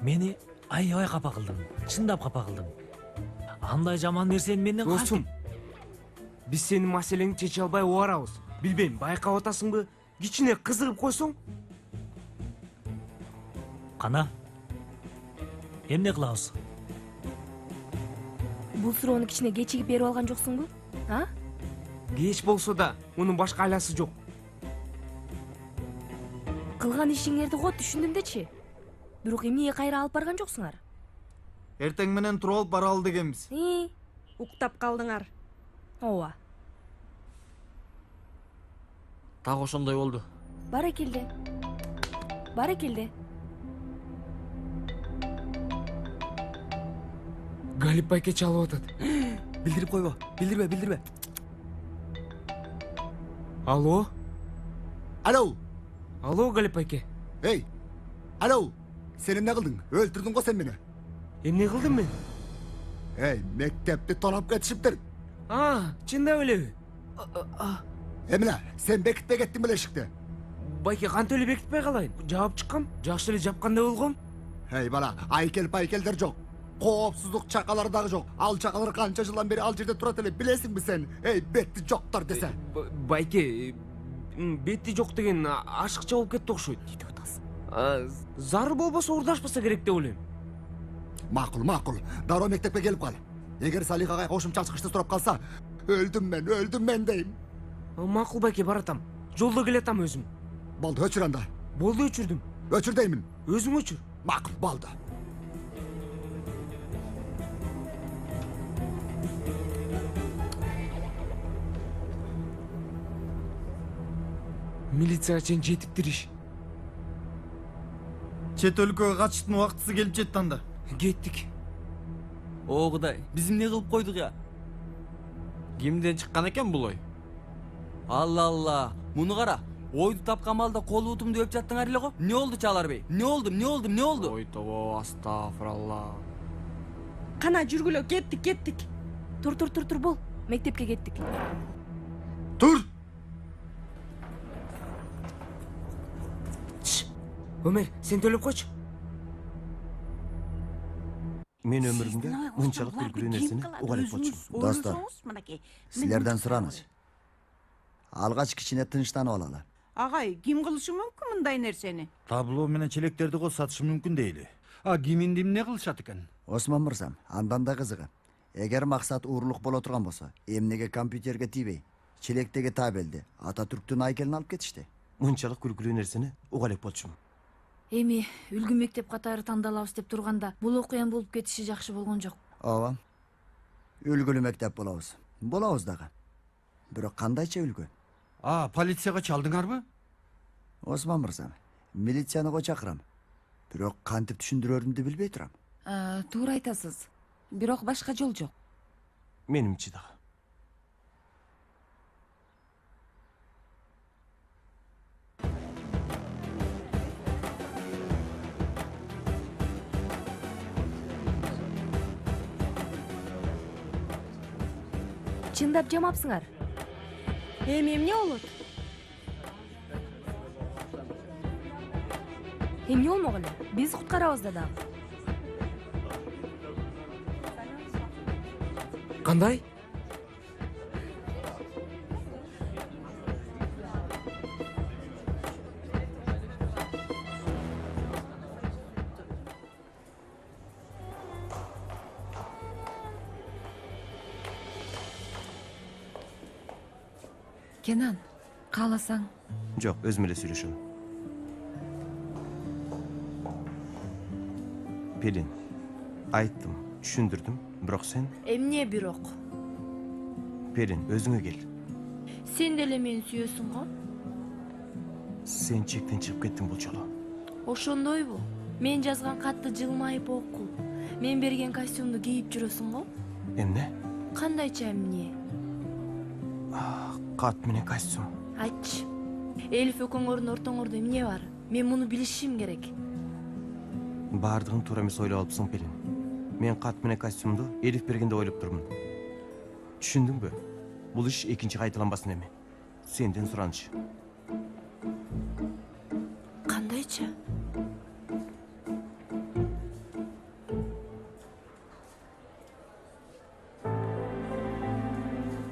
Мени аябай капа кылдың. Чындап капа кылдың. Андай жаман нерсени менден Достум, биз сенин маселеңди чече албай оорабыз. Билбейм, байкап атасыңбы? Кичине кызыгып койсоң? Кана. Эмне кылабыз? Бул суроону кичине кечигип берип алган жоксуңбу? Кеч болсо да, мунун башка айласы жок. Кылган ишиңерди го түшүндүм дечи. Бирок эмнеге кайра алып барган жоксуңар? Эртең менен туруп алып бара ал дегенбиз. Уктап калдыңар. Ооба. Так ошондой болду. Баракелде. Галип байке чалып атат. Билдирип койбо. Билдирбе. Алло, Алло, Галип байке. эй. Алло. Сен эмне кылдың? Өлтүрдүң го сен мени. Эмне кылдым мен? Эй, мектепти тонап кетишиптир. Чындап элеби? Эмне? Сен бекитпей кеттиң беле эшикти? Байке, кантип эле бекитпей калайын? Жаап чыккам, жакшы эле жапкандай болгом. Эй, бала, айкелдер жок. Коопсуздук чакалары дагы жок. Ал чакалар канча жылдан бери ал жерде турат эле, билесиңби сен? Эй, бетти жоктор десе. Байке, бетти жок деген ашыкча болуп кетти окшойт. Кетип атасың. Зарыл болбосо урдашпаса керек деп ойлойм. Макул. Дароо мектепке келип кал. Эгер Салихага кошумча чыгышты сурап калса, өлдүм мен дейм. Макул байке, баратам. Жолдо келатам өзүм. Болду, өчүр анда. Болду, өчүрдүм. Өчүр деймин. Өзүң өчүр. Макул, болду. Милицияга чейин жетиптир иш. Чет өлкөгө качыштын убактысы келип жетти анда. Кеттик. О Кудай, биз эмне кылып койдук я? Кимден чыккан экен бул ой? Алла, муну кара. Ойду тапкан балда кол утумду өп жаттыңар эле го. Эмне болду Чаларбей? Эмне болду? Ой тобо, астагфиралла. Кана жүргүлө, кеттик. Тур, бол. Мектепке кеттик. Тур! Өмөр, сен төлөп койчу. Мен өмүрүмдө мынчалык күлкүлүү нерсени уга элек болчумун. Достор, силерден сураныз. Алгач кичине тынчтанып алалы. Агай, ким кылышы мүмкүн мындай нерсени? Табло менен челектерди сатышы мүмкүн дейли. Киминди эмне кылышат экен? Осман мырзам, андан да кызыгы. Эгер максат урлук боло турган болсо, эмнеге компьютерге тийбей, челектеги табелди Ататүрктүн айкелин алып кетишти? Мынчалык күлкүлүү нерсени уга элек болчумун. Эми үлгү мектеп катары тандалабыз деп турганда бул окуян болуп кетиши жакшы болгон жок. Ооба. Үлгүлүү мектеп болобуз. Болобуз дагы. Бирок кандайча үлгү? Полицияга чалдыңарбы? Осман мырзам, милицияны го чакырам. Бирок кантип түшүндүрөрүмдү билбей турам. Туура айтасыз. Бирок башка жол жок. Менимче дагы. Чындап жамапсыңар. Эми эмне болот? Эмне болмок эле? Биз куткарабыз да дагы. Кандай? Kenan, kaalasаң. Жок, өзүм эле сүйлөшөм. Pelin, айттым, түшүндүрдүм, бирок сен... Эмне бирок? Pelin, өзүңө кел. Сен деле мени сүйөсүң го? Сен чектен чыгып кеттиң бул жолу. Ошондойбу? Мен жазган катты жылмайып окуп, мен берген костюмду кийип жүрөсүң го? Эмне? Кандайча эмне? Кат менен костюм. Айтчы. Элиф экөөңөрдүн ортоңордо эмне бар? Мен муну билишим керек. Бардыгын туура эмес ойлоп алыпсың, Pelin. Мен кат менен костюмду Элиф бергенде ойлоп турмун. Түшүндүңбү? Бул иш экинчи кайталанбасын эми. Сенден сураныч. Кандайча?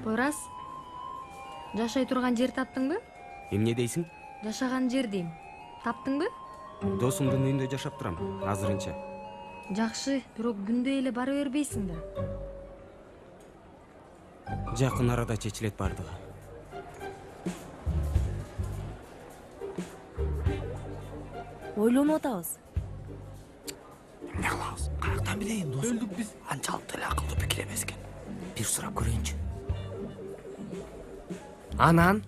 Порас, жашай турган жер таптыңбы? Эмне дейсиң? Жашаган жер дейм. Таптыңбы? Досумдун үйүндө жашап турам, азырынча. Жакшы, бирок күндө эле бара бербейсиң да. Жакын арада чечилет бардыгы. Ойлонуп атабыз. Эмне кылабыз? Каяктан билейин, досум? Өлдүк биз. Анчалык деле акылдуу пикир эмес экен. Бир сурап көрөйүнчү. Анан?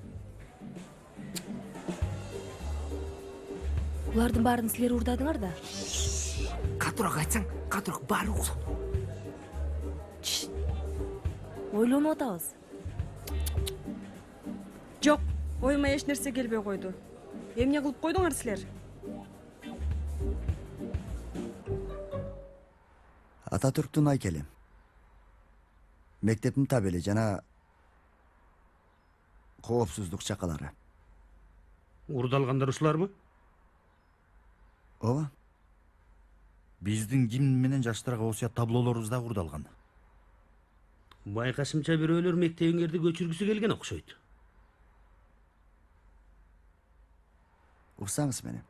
Булардын баарын силер урдадыңар да. Катуураак айтсаң, катуураак баары уксун. Ойлонуп атабыз. Жок, оюма эч нерсе келбей койду. Эмне кылып койдуңар силер? Ататүрктүн айкели. Мектептин табели жана коопсуздук чакалары. Урдалгандар ушуларбы? Ооба. Биздин гимн менен жаштарга осуят таблолорубуз да урдалган. Байкашымча бирөөлөр мектебиңерди көчүргүсү келген окшойт. Урсаңыз мени.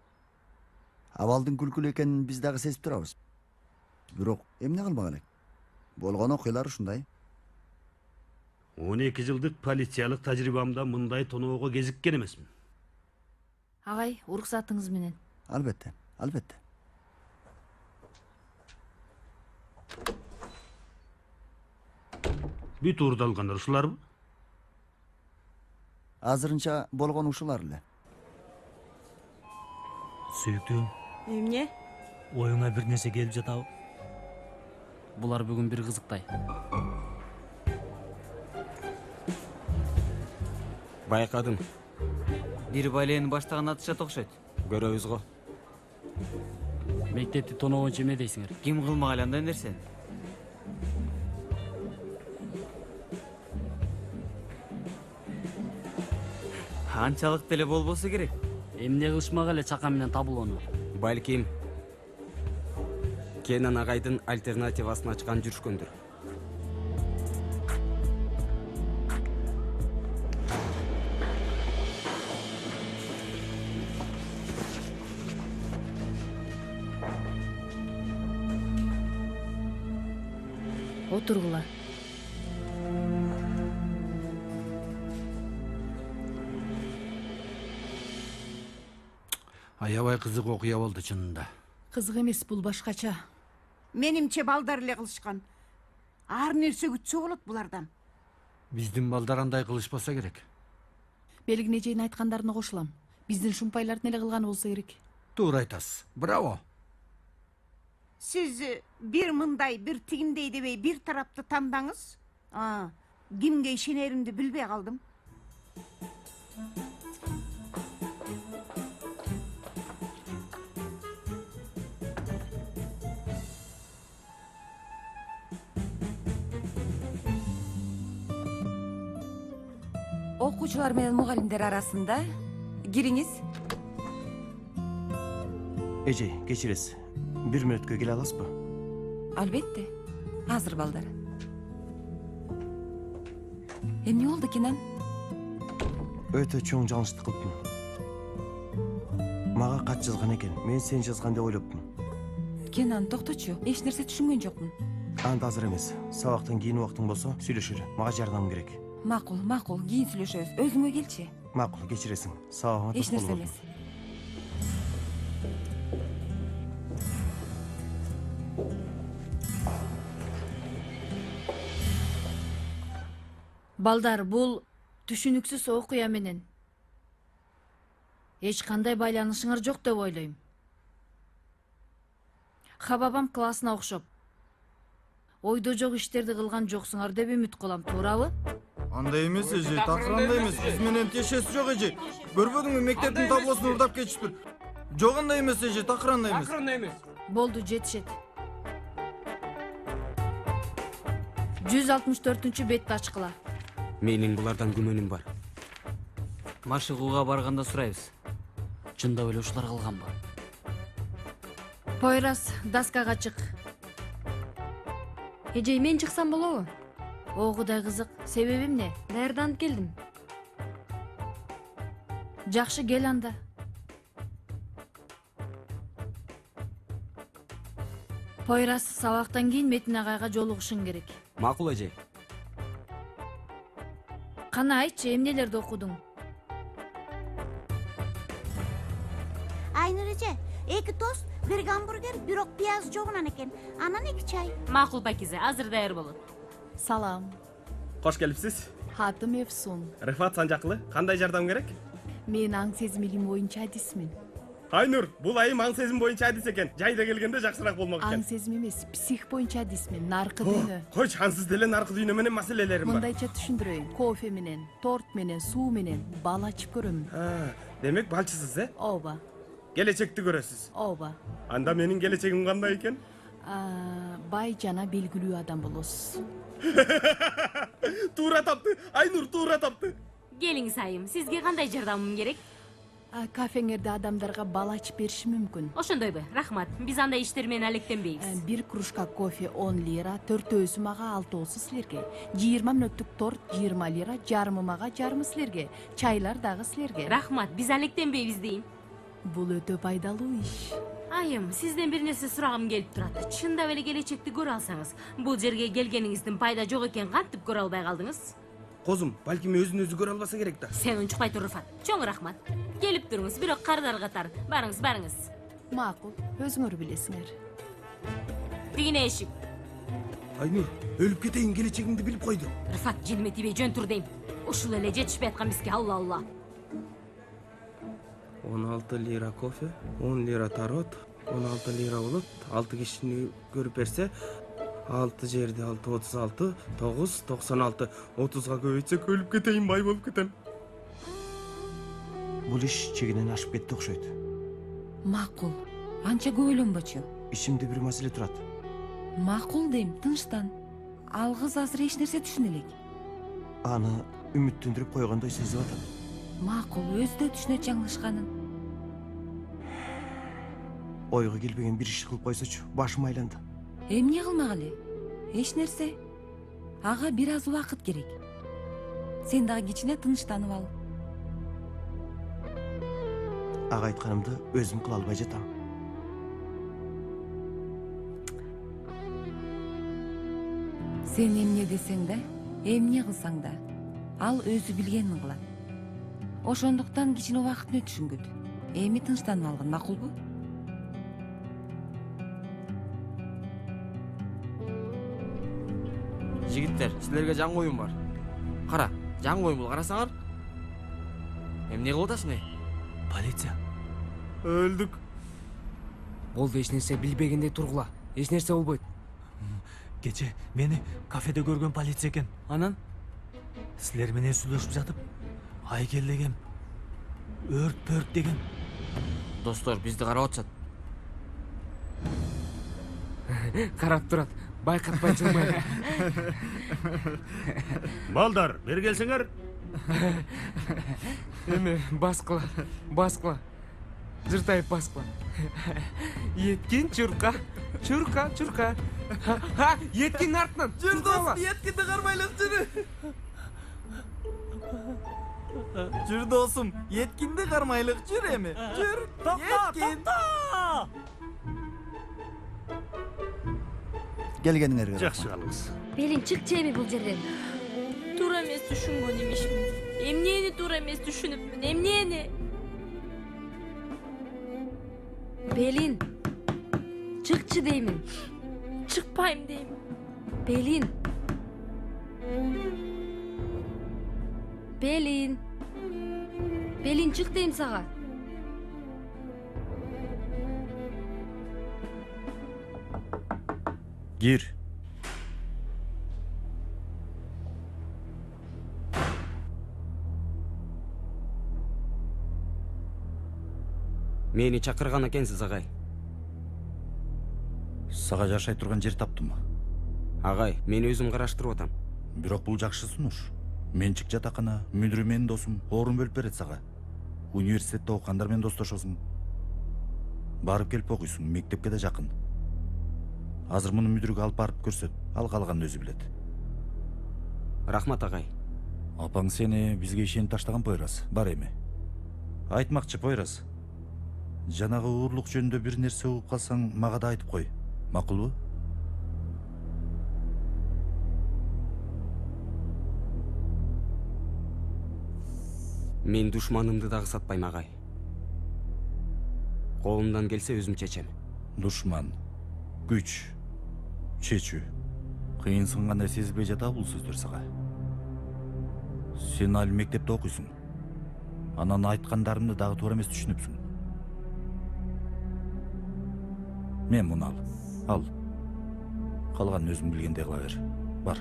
Абалдын күлкүлүү экенин биз дагы сезип турабыз. Бирок эмне кылмак элек? Болгон окуялар ушундай. 12 жылдык полициялык тажрыйбамда мындай тоноого кезиккен эмесмин. Агай, уруксатыңыз менен. Албетте, албетте. Бүт урдалгандар ушуларбы? Азырынча болгон ушулар эле. Сүйүктүүм, Эмне? оюңа бир нерсе келип жатабы? Булар бүгүн бир кызыктай. Байкадым. Бир байлеени баштаган атышат окшойт. Көрөбүз го. Мектепти тоноогончу эмне дейсиңер? Ким кылмак эле андай нерсе? Анчалык деле болбосо керек. Эмне кылышмак эле чакан менен табылоону? Балким Кенан агайдын альтернативасын ачкан жүрүшкөндүр. Отургула. Аябай кызык окуя болду чынында. Кызык эмес, бул башкача. Менимче балдар эле кылышкан. Ар нерсе күтсө болот булардан. Биздин балдар андай кылышпаса керек. Белгине жейин айткандарына кошулам. Биздин шумпайлардын эле кылганы болсо керек. Туура айтасыз. Браво. Сиз бир мындай, бир тигиндей дебей бир тарапты тандаңыз. Кимге ишенеримди билбей калдым. Окуучулар менен мугалимдер арасында кириңиз. Эже, кечиресиз. 1 мүнөткө келе аласызбы? Албетте. Азыр балдар. Эмне болду, Кенан? Өтө чоң жаңылыштык кылыптым. Мага кат жазган экен. Мен сен жазган деп ойлоптум. Кенан, токточу. Эч нерсе түшүнгөн жокмун. Анда азыр эмес. Сабактан кийин убактың болсо, сүйлөшөлү. Мага жардам керек. Макул, кийин сүйлөшөбүз. Өзүңө келчи. Макул, кечиресиң. Сабагыма Эч нерсе эмес. Балдар, бул түшүнүксүз окуя менен эч кандай байланышыңар жок деп ойлойм. Хабабам классына окшоп ойдо жок иштерди кылган жоксуңар деп үмүт кылам, туурабы? Андай эмес эже, такыр андай эмес. Биз менен тиешеси жок эже. Көрбөдүңбү, мектептин таблосун урдап кетиштир. Жок андай эмес эже, такыр андай эмес. Болду, жетишет. 164 бетти ачкыла. Менин булардан күмөнүм бар. Машыгууга барганда сурайбыз. Чындап эле ушулар кылганбы? Пойрас, доскага чык. Эже, мен чыксам болобу? О, кудай кызык. Себеби эмне? Даярданып келдим. Жакшы, кел анда. Пойрас, сабактан кийин Метин агайга жолугушуң керек. Макул эже. Кана айтчы, эмнелерди окудуң? Айнур эже, 2 тост, 1 гамбургер, бирок пияз жогунан экен. Анан 2 чай. Макул Пакизе, азыр даяр болот. Салам. Кош келипсиз. Атым Эфсун. Рифат Санжакылы, кандай жардам керек? Мен аң сезимилим боюнча адисмин. Айнур, бул айым аң сезим боюнча адис экен. Жайда келгенде жакшыраак болмок экен. Аң сезим эмес, псих боюнча адисмин. Наркы дүйнө. Койчу, ансыз деле наркы дүйнө менен маселелерим бар. Мындайча түшүндүрөйүн. Кофе менен, торт менен, суу менен бал ачып көрөм. Демек балчысыз, Ооба. Келечекти көрөсүз. Ооба. Анда менин келечегим кандай экен? Бай жана белгилүү адам болосуз. Туура тапты. Айнур туура тапты. Келиңиз айым, сизге кандай жардамым керек? Кафеңерде адамдарга бал ачып беришим мүмкүн. Ошондойбу? Рахмат. Биз андай иштер менен алектенбейбиз. 1 кружка кофе 10 лира, 4-өсү мага, 6-оосу силерге. 20 мүнөттүк торт 20 лира, жарымы мага, жарымы силерге. Чайлар дагы силерге. Рахмат, биз алектенбейбиз дейм. Бул өтө пайдалуу иш. Айым, сизден бир нерсе сурагым келип турат. Чындап эле келечекти көрө алсаңыз, бул жерге келгениңиздин пайда жок экен кантип көрө албай калдыңыз? Козум, балким өзүн-өзү көрө албаса керек да. Сен унчукпай тур, Рифат. Чоң рахмат. Келип туруңуз, бирок кардар катар. Барыңыз. Макул, өзүңөр билесиңер. Тигине эшик. Айнур, өлүп кетейин, келечегимди билип койду. Рифат, жилме тибей жөн тур дейм. Ушул эле жетишпей аткан бизге, алла. 16 лира кофе, 10 лира тарот, 16 лира болот. 6 кишини көрүп берсе, 6 жерде 6 36, 9 96, 30га көбөйтсөк өлүп кетейин, бай болуп кетем. Бул иш чегинен ашып кетти окшойт. Макул. Анча көп ойлонбочу. Ичимде бир маселе турат. Макул дейм, тынчтан. Ал кыз азыр эч нерсе түшүнө элек. Аны үмүттөндүрүп койгондой сезип атам. Макул, өзү да түшүнөт жаңылышканын. Ойго келбеген бир иш кылып койсочу, башым айланды. Эмне кылмак эле? Эч нерсе. Ага бир аз убакыт керек. Сен дагы кичине тынчтанып ал. Ага айтканымды өзүм кыла албай жатам. Сен эмне десең да, эмне кылсаң да, ал өзү билгенин кылат. Ошондуктан кичине убакыт өтүшүнгүт. Эми тынчтанып алгын, макулбу? Жигиттер, силерге жаңы оюн бар. Кара, жаңы оюн бул, карасаңар. Эмне кылып атасың? Полиция. Өлдүк. Болду, эч нерсе билбегендей тургула. Эч нерсе болбойт. Кече мени кафеде көргөн полиция экен. Анан силер менен сүйлөшүп жатып, айкел деген, өрт деген. Достор, бизди карап атышат. Карап турат. Байкатпай жылмайлы. Балдар, бери келсеңер. Эме, баскыла. Жыртайып баскыла. Еткин чурка. Еткин артынан. Жүр достum, еткинди кармайлык жүрү. Жүр достum, еткинди кармайлык жүр эми. Жүр. Токто. Келгениңерге Жакшы калыңыз. Белин, чыкчы эми бул жерден. Туура эмес түшүнгөн имишмин. Эмнени туура эмес түшүнүпмүн? Эмнени? Белин, чыкчы деймин. Чыкпайм дейм. Белин. Белин, чык дейм сага. Гир. Мени чакырган экенсиз, агай. Сага жашай турган жер таптым. Агай, мен өзүм караштырып атам. Бирок бул жакшы сунуш. Менчик жатакана, мүдүрү менин досум, орун бөлүп берет сага. Университетте окугандар менен достошосуң. Барып келип окуйсуң, мектепке да жакын. Азыр муну мүдүргө алып барып көрсөт, ал калганын өзү билет. Рахмат, агай. Апаң сени бизге ишенип таштаган Пойрас. Бар эми. Айтмакчы Пойрас. Жанагы уурлук жөнүндө бир нерсе угуп калсаң, мага да айтып кой. Макулбу? Мен душманымды дагы сатпайм, агай. Колумдан келсе өзүм чечем. Душман, күч, чечүү. Кыйынсың кандай сезилбей жатабы бул сөздөр сага? Сен али мектепте окуйсуң. Анан айткандарымды дагы туура эмес түшүнүпсүң. Мен муну ал. Калганын өзүң билгендей кыла бер. Бар.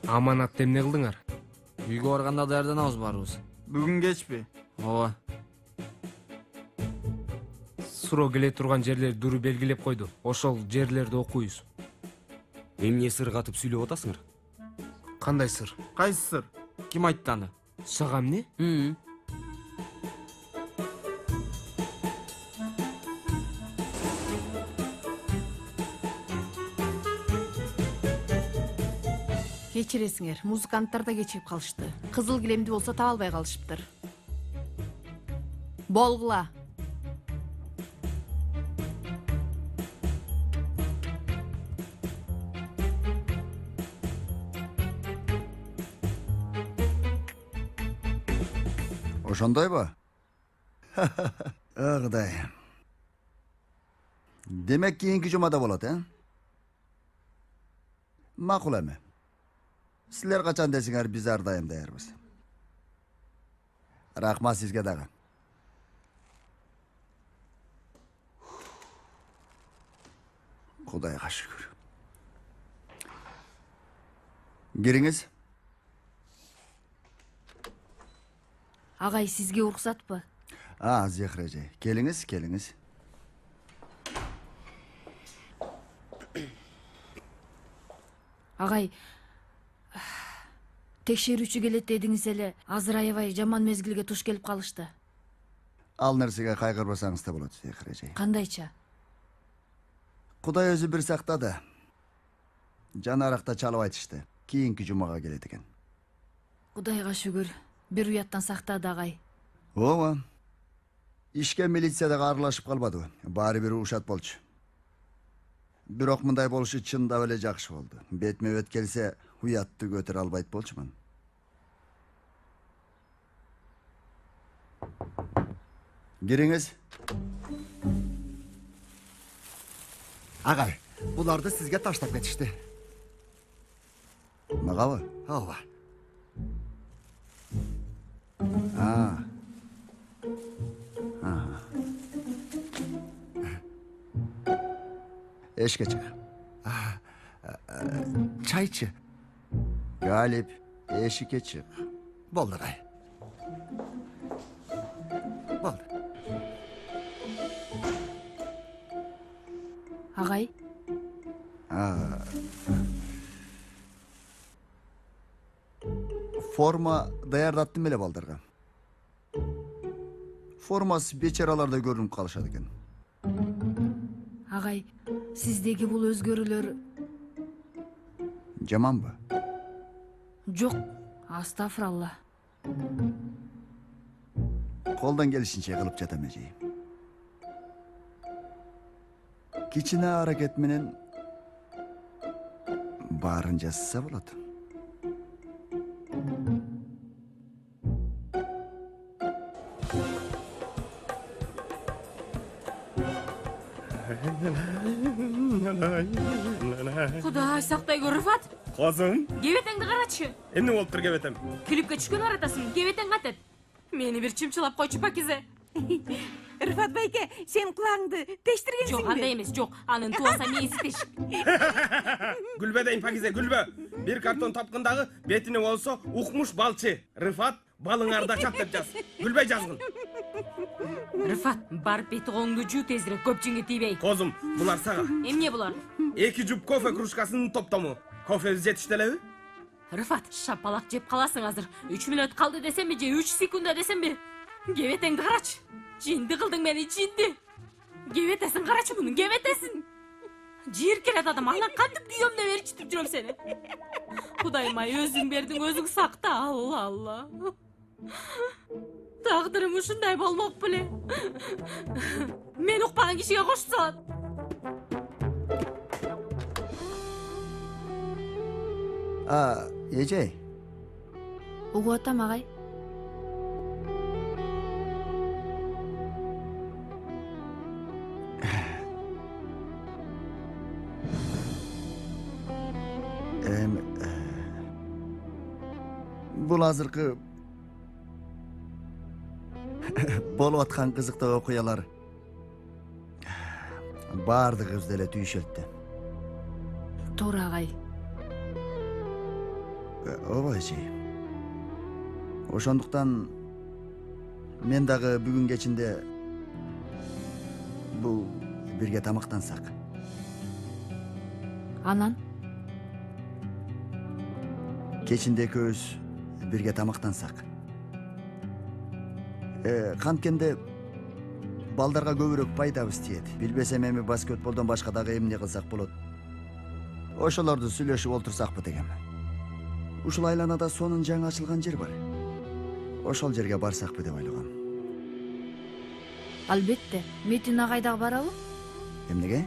Аманатты эмне кылдыңар? Үйгө барганда даярданабыз баарыбыз. Бүгүн кечпи? Ооба. Суро келе турган жерлер дуру белгилеп койду. Ошол жерлерди окуйбуз. Эмне сыр катып сүйлөп атасыңар? Кандай сыр? Кайсы сыр? Ким айтты аны? Сага эмне? Кечиресиңер, музыканттар да кечирип калышты. Кызыл килемди болсо таба албай калышыптыр. Болгула. Ошондойбу? Кудай. Демек кийинки жумада болот, Макул эми. Силер качан десиңер, биз ар дайым даярбыз. Рахмат сизге дагы. Кудайга шүгүр. Кириңиз. Агай, сизге уруксатпы? Зехра эже. Келиңиз. Агай, Текшерүүчү келет дедиңиз эле, азыр аябай жаман мезгилге туш келип калышты. Ал нерсеге кайгырбасаңыз да болот, Зекир эже. Кандайча? Кудай өзү бир сактады. Жанаракта чалып айтышты. Кийинки жумага келет экен. Кудайга шүгүр, бир уяттан сактады агай. Ооба. Ишке милиция дагы аралашып калбады. Баары бир ушат болчу. Бирок мындай болушу чындап эле жакшы болду. Бетме бет келсе, уятты көтөрө албайт болчумун. Кириңиз. Агай, буларды сизге таштап кетишти. Магабы? Ооба. Эшке чык. Чайчы. Галип, эшикке чык. Болду агай. Болду. Агай? Forma даярдаттым эле балдарга. Формасы бечараларда көрүнүп калышат экен. Агай, сиздеги бул өзгөрүүлөр Жаманбы? жок. Астафыралла. Колдон келишинче кылып жатам эжей. Кичине аракет менен баарын жасаса болот. Кудай сактай көр, Рыфат. Козум, Кебетеңди карачы. эмне болуптур кебетем? Клипке түшкөн аратасың, кебетең катет. Мени бир чымчылап койчу, Пакизе. Рыфат байке, сен кулаңды тештиргенсиң Жок, андай эмес, жок. Анын тубаса мээси тешик. Гүлбө дейм, Пакизе, гүлбө. Бир картон тапкындагы бетине болсо укмуш балчы. Рыфат балыңарда чап деп жаз. Гүлбөй жазгын. Рыфат, барып бети колуңду жуу тезирээк, көпчүнгө тийбей. Козум, булар сага. Эмне булар? 2 жуп кофе кружкасынын топтому. Кофебиз жетиштелеби? Рыфат, шапалак жеп каласың азыр. 3 мүнөт калды десемби же 3 секунда десемби? Кебетеңди карачы. Жинди кылдың мени, жинди. Кебетесин карачы мунун, кебетесин. Жир келет адам, ана кантип күйөмдө берчитип жүрөм сени. Кудайым ай, өзүң бердиң, өзүң сакта. Алла, алла. Тагдырым ушундай болмок беле. Мен укпаган кишиге кошту салат. Эжей. Угуп атам, агай. Бул азыркы болуп аткан кызыктуу окуялар баардыгыбызды эле түйшөлттү. Туура, агай. Ооба эжей. Ошондуктан мен дагы бүгүн кечинде бул бирге тамактансак. Анан? Кечинде экөөбүз бирге тамактансак. Канткенде балдарга көбүрөөк пайдабыз тиет. Билбесем эми баскетболдон башка дагы эмне кылсак болот. Ошолорду сүйлөшүп олтурсакпы дегем. Ушул айланада сонун жаңы ачылган жер бар. Ошол жерге барсакпы деп ойлогом. Албетте, Метин агай дагы барабы? Эмнеге?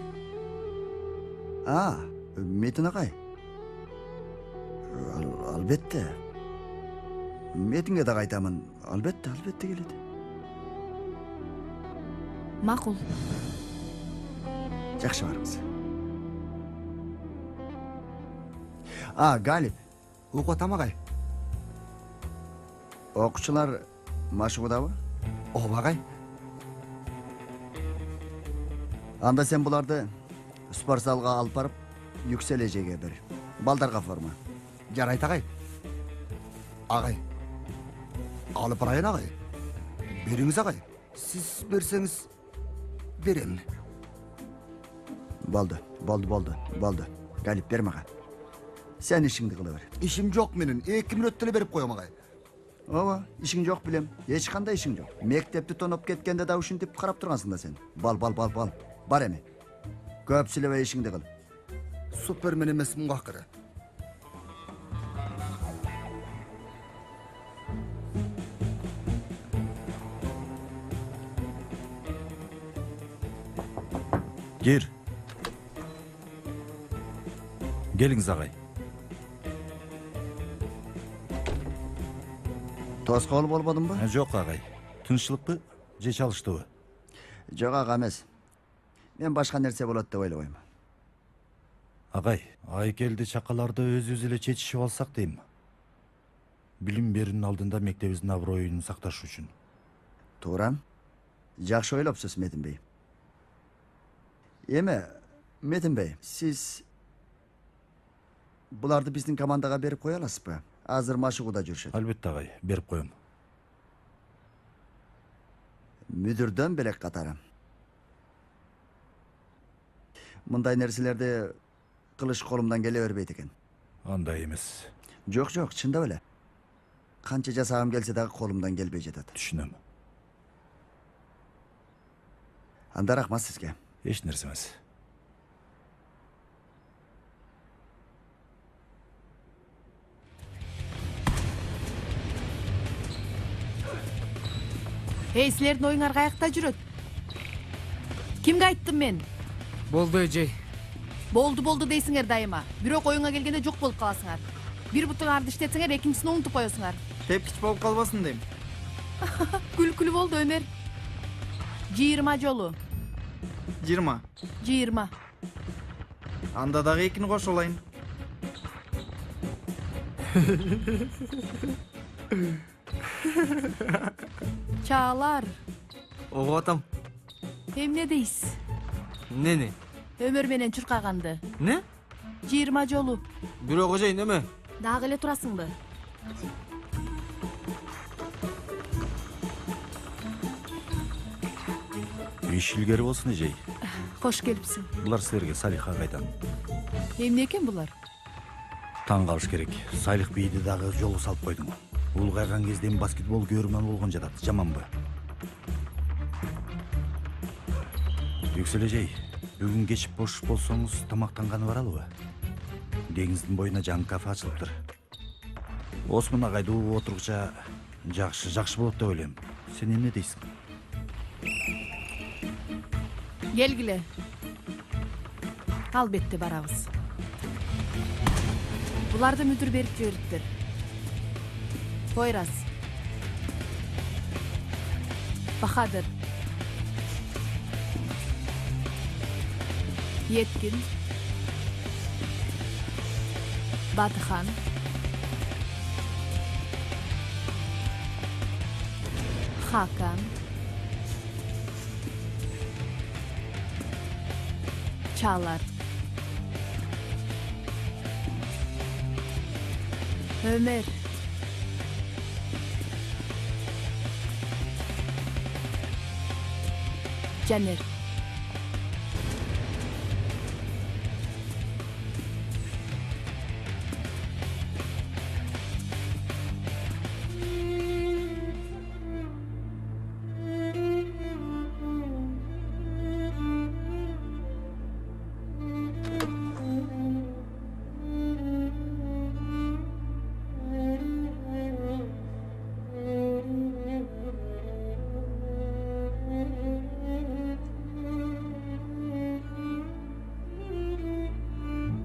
Метин агай. Албетте. Метинге дагы айтамын. Албетте келет. Макул. Жакшы барыңыз. Галип. Угуп атам агай. Окуучулар машыгуудабы? Ооба агай. Анда сен буларды спортзалга алып барып, Yüksel эжеге бер. Балдарга форма. Жарайт агай. Агай. Алып барайын агай. Бериңиз агай. Сиз берсеңиз берем. Болду. Галип, бер мага. Sen işingdi kılıver. İşim yok menin. 2 minut dile berip koyam agay. Aba, işin yok bilem. Hiç kандай işin yok. Mektepti tonop ketkende da uşintip karap turgansın da sen. Bal. Bar emi. Köp silebe işingdi kıl. Supermen emes muhakkara. Gir. Gelиңиз агай. Toskol bolmadın mı? Жок агай. Тынччылыкпы же чалыштыбы? Жок аға эмес. Мен башка нерсе болот деп ойлобойм. Агай, айкелди чакаларды өзүбүз эле чечишип алсак дейм. Билим берүүнүн алдында мектебибиздин аброюн сакташ үчүн. Туура. Жакшы ойлопсуз Метин бей. Эме, Метин бей, сиз буларды биздин командага берип кое аласызбы? Азыр машыгууда жүрүшөт. Албетте агай, берип коем. Мүдүрдөн белек катары. Мындай нерселерди кылыш колумдан келе бербейт экен. Андай эмес. Жок, чындап эле. Канча жасагым келсе дагы колумдан келбей жатат. Түшүнөм. Анда рахмат сизге. Эч нерсе эмес. Силердин оюңар каякта жүрөт? Кимге айттым мен? Болду эжей. Болду дейсиңер дайыма. Бирок оюңа келгенде жок болуп каласыңар. Бир бутуңарды иштетсеңер, экинчисин унутуп коесуңар. Тепкич болуп калбасын дейм. Күлкүлүү болду Өмөр. 20 жолу. 20. Анда дагы экини кошуп алайын. Чаалар. Угуп атам. Эмне дейсиз? Эмнени? Өмөр менен чуркаганды. Не? 20 жолу. Бирок эжей неме? Дагы эле турасыңбы? Иш илгери болсун эжей. Кош келипсиң. Булар силерге Салих агайдан. Эмне экен булар? Таң калыш керек. Салих бийди дагы жолу салып койдуң. Улгайган кезде баскетбол көрүмөн болгон жатат. Жаманбы? Yüksel эжей, бүгүн кеч бош болсоңуз тамактанганы баралыбы? Деңиздин боюна жаңы кафе ачылыптыр. Осмон агайды угуп отургуча жакшы болот деп ойлойм. Сен эмне дейсиң? Келгиле. Албетте барабыз. Буларды мүдүр берип жибериптир. Пойрас. Бахадыр. Yetkин. Batıhan. Hakan. Çağlar. Ömer. Caner.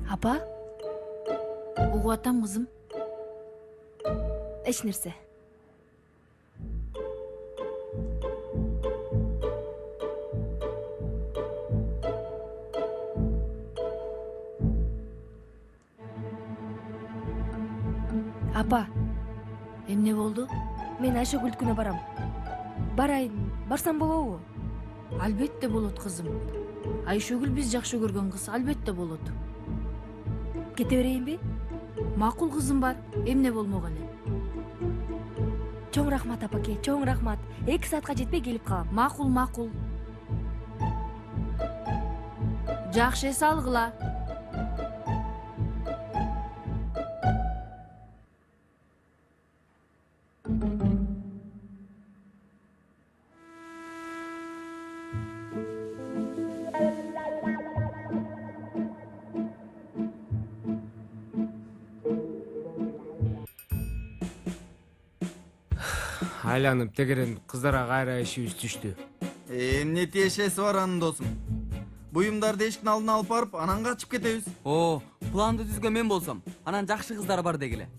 Апа? Угуп атам кызым. Эч нерсе. Апа, Эмне болду? мен Айшагүлдүкүнө барам. Барайын, барсам болобу? Албетте болот кызым. Айшөгүл биз жакшы көргөн кыз, албетте болот. Кете берейинби? Макул кызым бар, эмне болмок эле. Чоң рахмат апаке, чоң рахмат. 2 саатка жетпей келип калам. Макул. Жакшы эс алгыла. айланып тегеренип кыздарга кайра ишибиз түштү. Эмне тиешеси бар анын досум? Буюмдарды эшиктин алдына алып барып, анан качып кетебиз. О, планды түзгөн мен болсом, анан жакшы кыздар бар дегиле.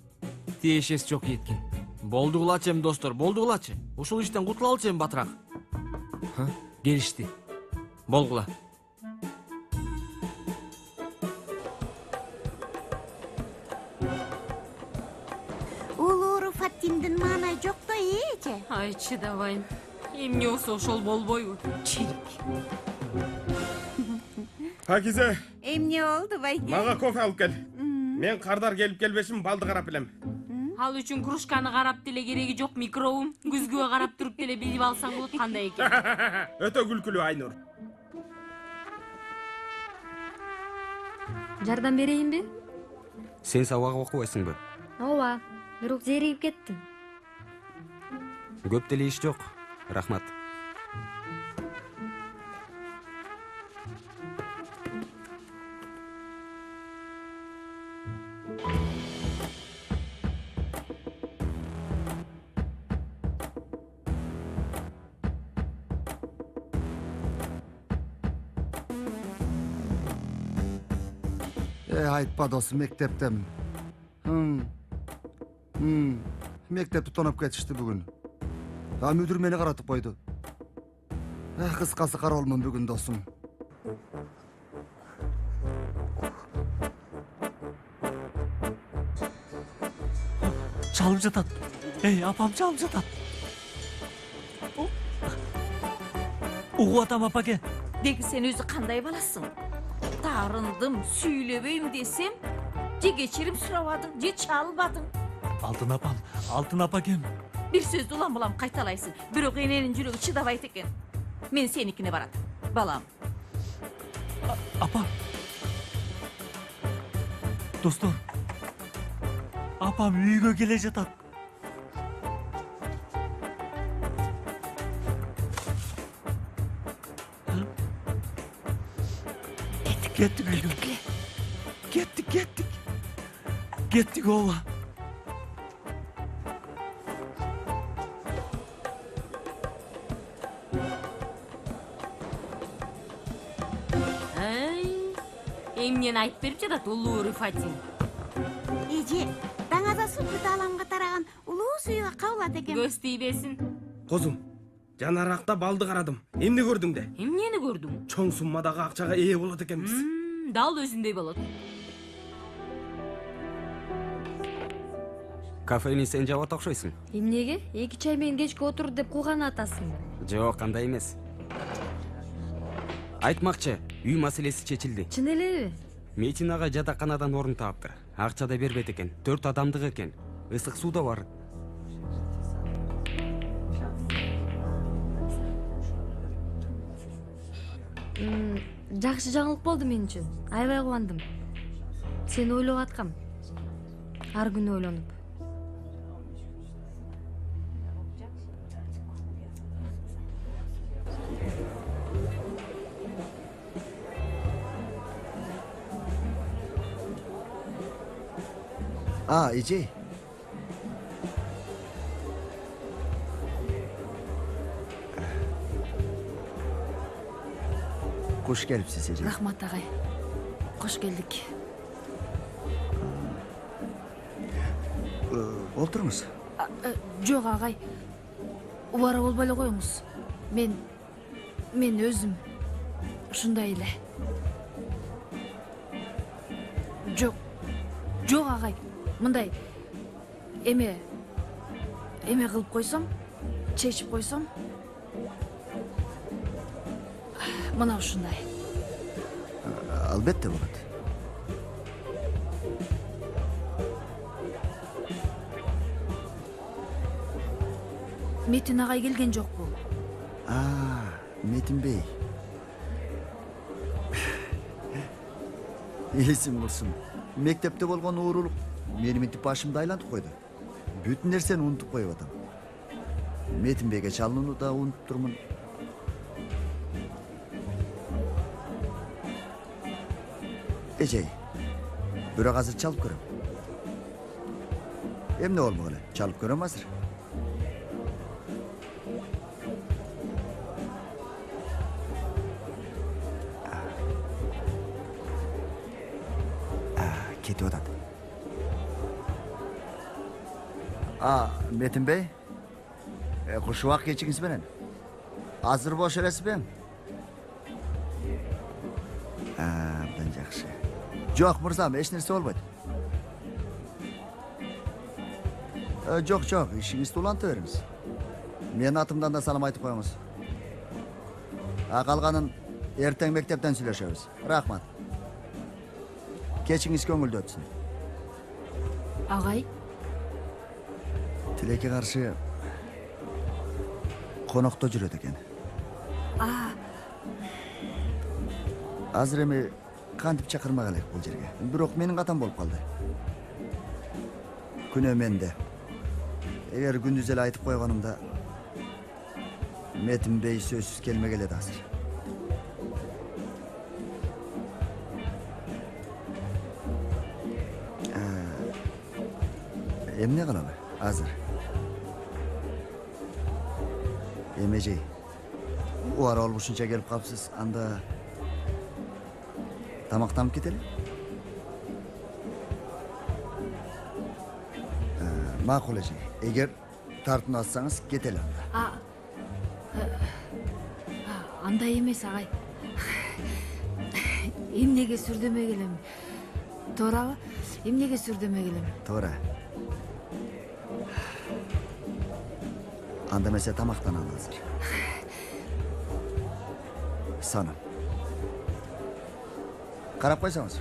Тиешеси жок эткин. Болду кылачы эми достор, болду кылачы. Ушул иштен кутула алчы эми батыраак. Келишти. Болгула. Улуу Фаттиндин маанай жок да эже. Ай чыдабайм. Эмне болсо ошол болбойбу. Чирик. Пакизе, Эмне болду байке? мага кофе алып кел. Мен кардар келип келбешин балды карап билем. Ал үчүн кружканы карап деле кереги жок, микробум. Күзгүгө карап туруп деле билип алсаң болот кандай экен. Өтө күлкүлүү Айнур. Жардам берейинби? Сен сабак окубайсыңбы? Ооба, бирок зеригип кеттим. Көп деле иш жок. Рахмат. Айтпа досым, мектептемин. Мектепти тоноп кетишти бүгүн. Мүдүр мени каратып койду. Кыскасы кароолмун бүгүн досум. Чалып жатат. Эй, апам чалып жатат. Угуп атам апаке. Деги сен өзү кандай баласың? Тарындым, сүйлөбөйм десем, же кечирим сурабадың, же чалбадың. Алтын апакем. Бир сөздү улам-улам кайталайсың, бирок эненин жүрөгү чыдабайт экен. Мен сеникине барат, балам. Апа. Достор. Апам үйгө келе жатат. Kettik uygun. Kettik ova. Эмнени айтып берип жатат улуу Рифатин? Эже, даңазасы бүт аламга тараган улуу сүйгө кабылат экен. Көз тийбесин. Козум, жанаракта балды карадым. Эмне көрдүң де? Эмнени көрдүң? Чоң суммадагы акчага ээ болот экенбиз. Дал өзүндөй болот. Кафени сен жабат окшойсуң. Эмнеге? 2 чай менен кечке отур деп куйган атасың. Жок, андай эмес. Айтмакчы, үй маселеси чечилди. Чын элеби? Метин ага жатаканадан орун таптыр. Акча да бербейт экен. 4 адамдык экен. Ысык суу да бар. Жакшы жаңылык болду мен үчүн. Аябай кубандым. Сени ойлоп аткам. Ар күнү ойлонуп. Эже. Кош келипсиз, эже. Рахмат агай. Кош келдик. Олтуруңуз. Жок агай. Убара болбой эле коюңуз. Мен өзүм ушундай эле. Жок агай. Мындай эме кылып койсом, чечип койсом, мына ушундай. Албетте болот. Метин агай келген жокпу? Метин бей. Эсим курсун. Мектепте болгон уурулук мени мынтип башымды айлантып койду. Бүт нерсени унутуп коюп атам. Метин бейге чалынууну да унутуп турмун. Эжей, бирок азыр чалып көрөм. Эмне болмок эле? Чалып көрөм азыр. кетип атат. Метин Бey, кушубак кечиңиз менен. Азыр бош элесизби? Абдан жакшы. Жок, мырзам, эч нерсе болбойт. Жок, ишиңизди уланта бериңиз. Менин атымдан да салам айтып коюңуз. Калганын эртең мектептен сүйлөшөбүз. Рахмат. Кечиңиз көңүлдүү өтсүн. Агай, Тилекке каршы конокто жүрөт экен. Азыр эми кантип чакырмак элек бул жерге. Бирок менин катам болуп калды. Күнөө менде. Эгер күндүз эле айтып койгонумда Метин Бey сөзсүз келмек эле азыр. Эмне кылалы азыр? Эмежей, убара болушунча келип калыпсыз, анда тамактанып кетели? Макул эже, эгер тартынып атсаңыз кетели анда. андай эмес агай. Эмнеге сүрдөмөй келем? Туурабы? Эмнеге сүрдөмөй келем? Туура. Анда эмесе тамактаналы азыр. Сонун. Карап койсоңуз.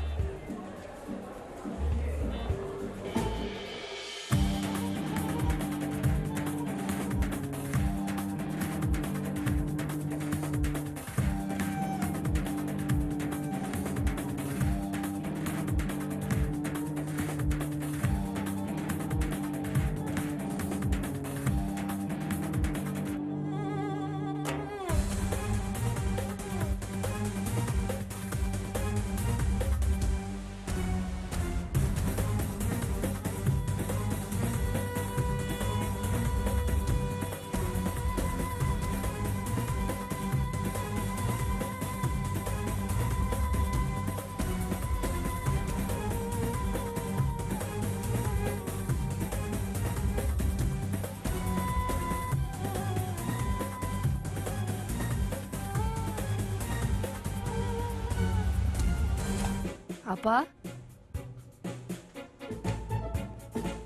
Апа?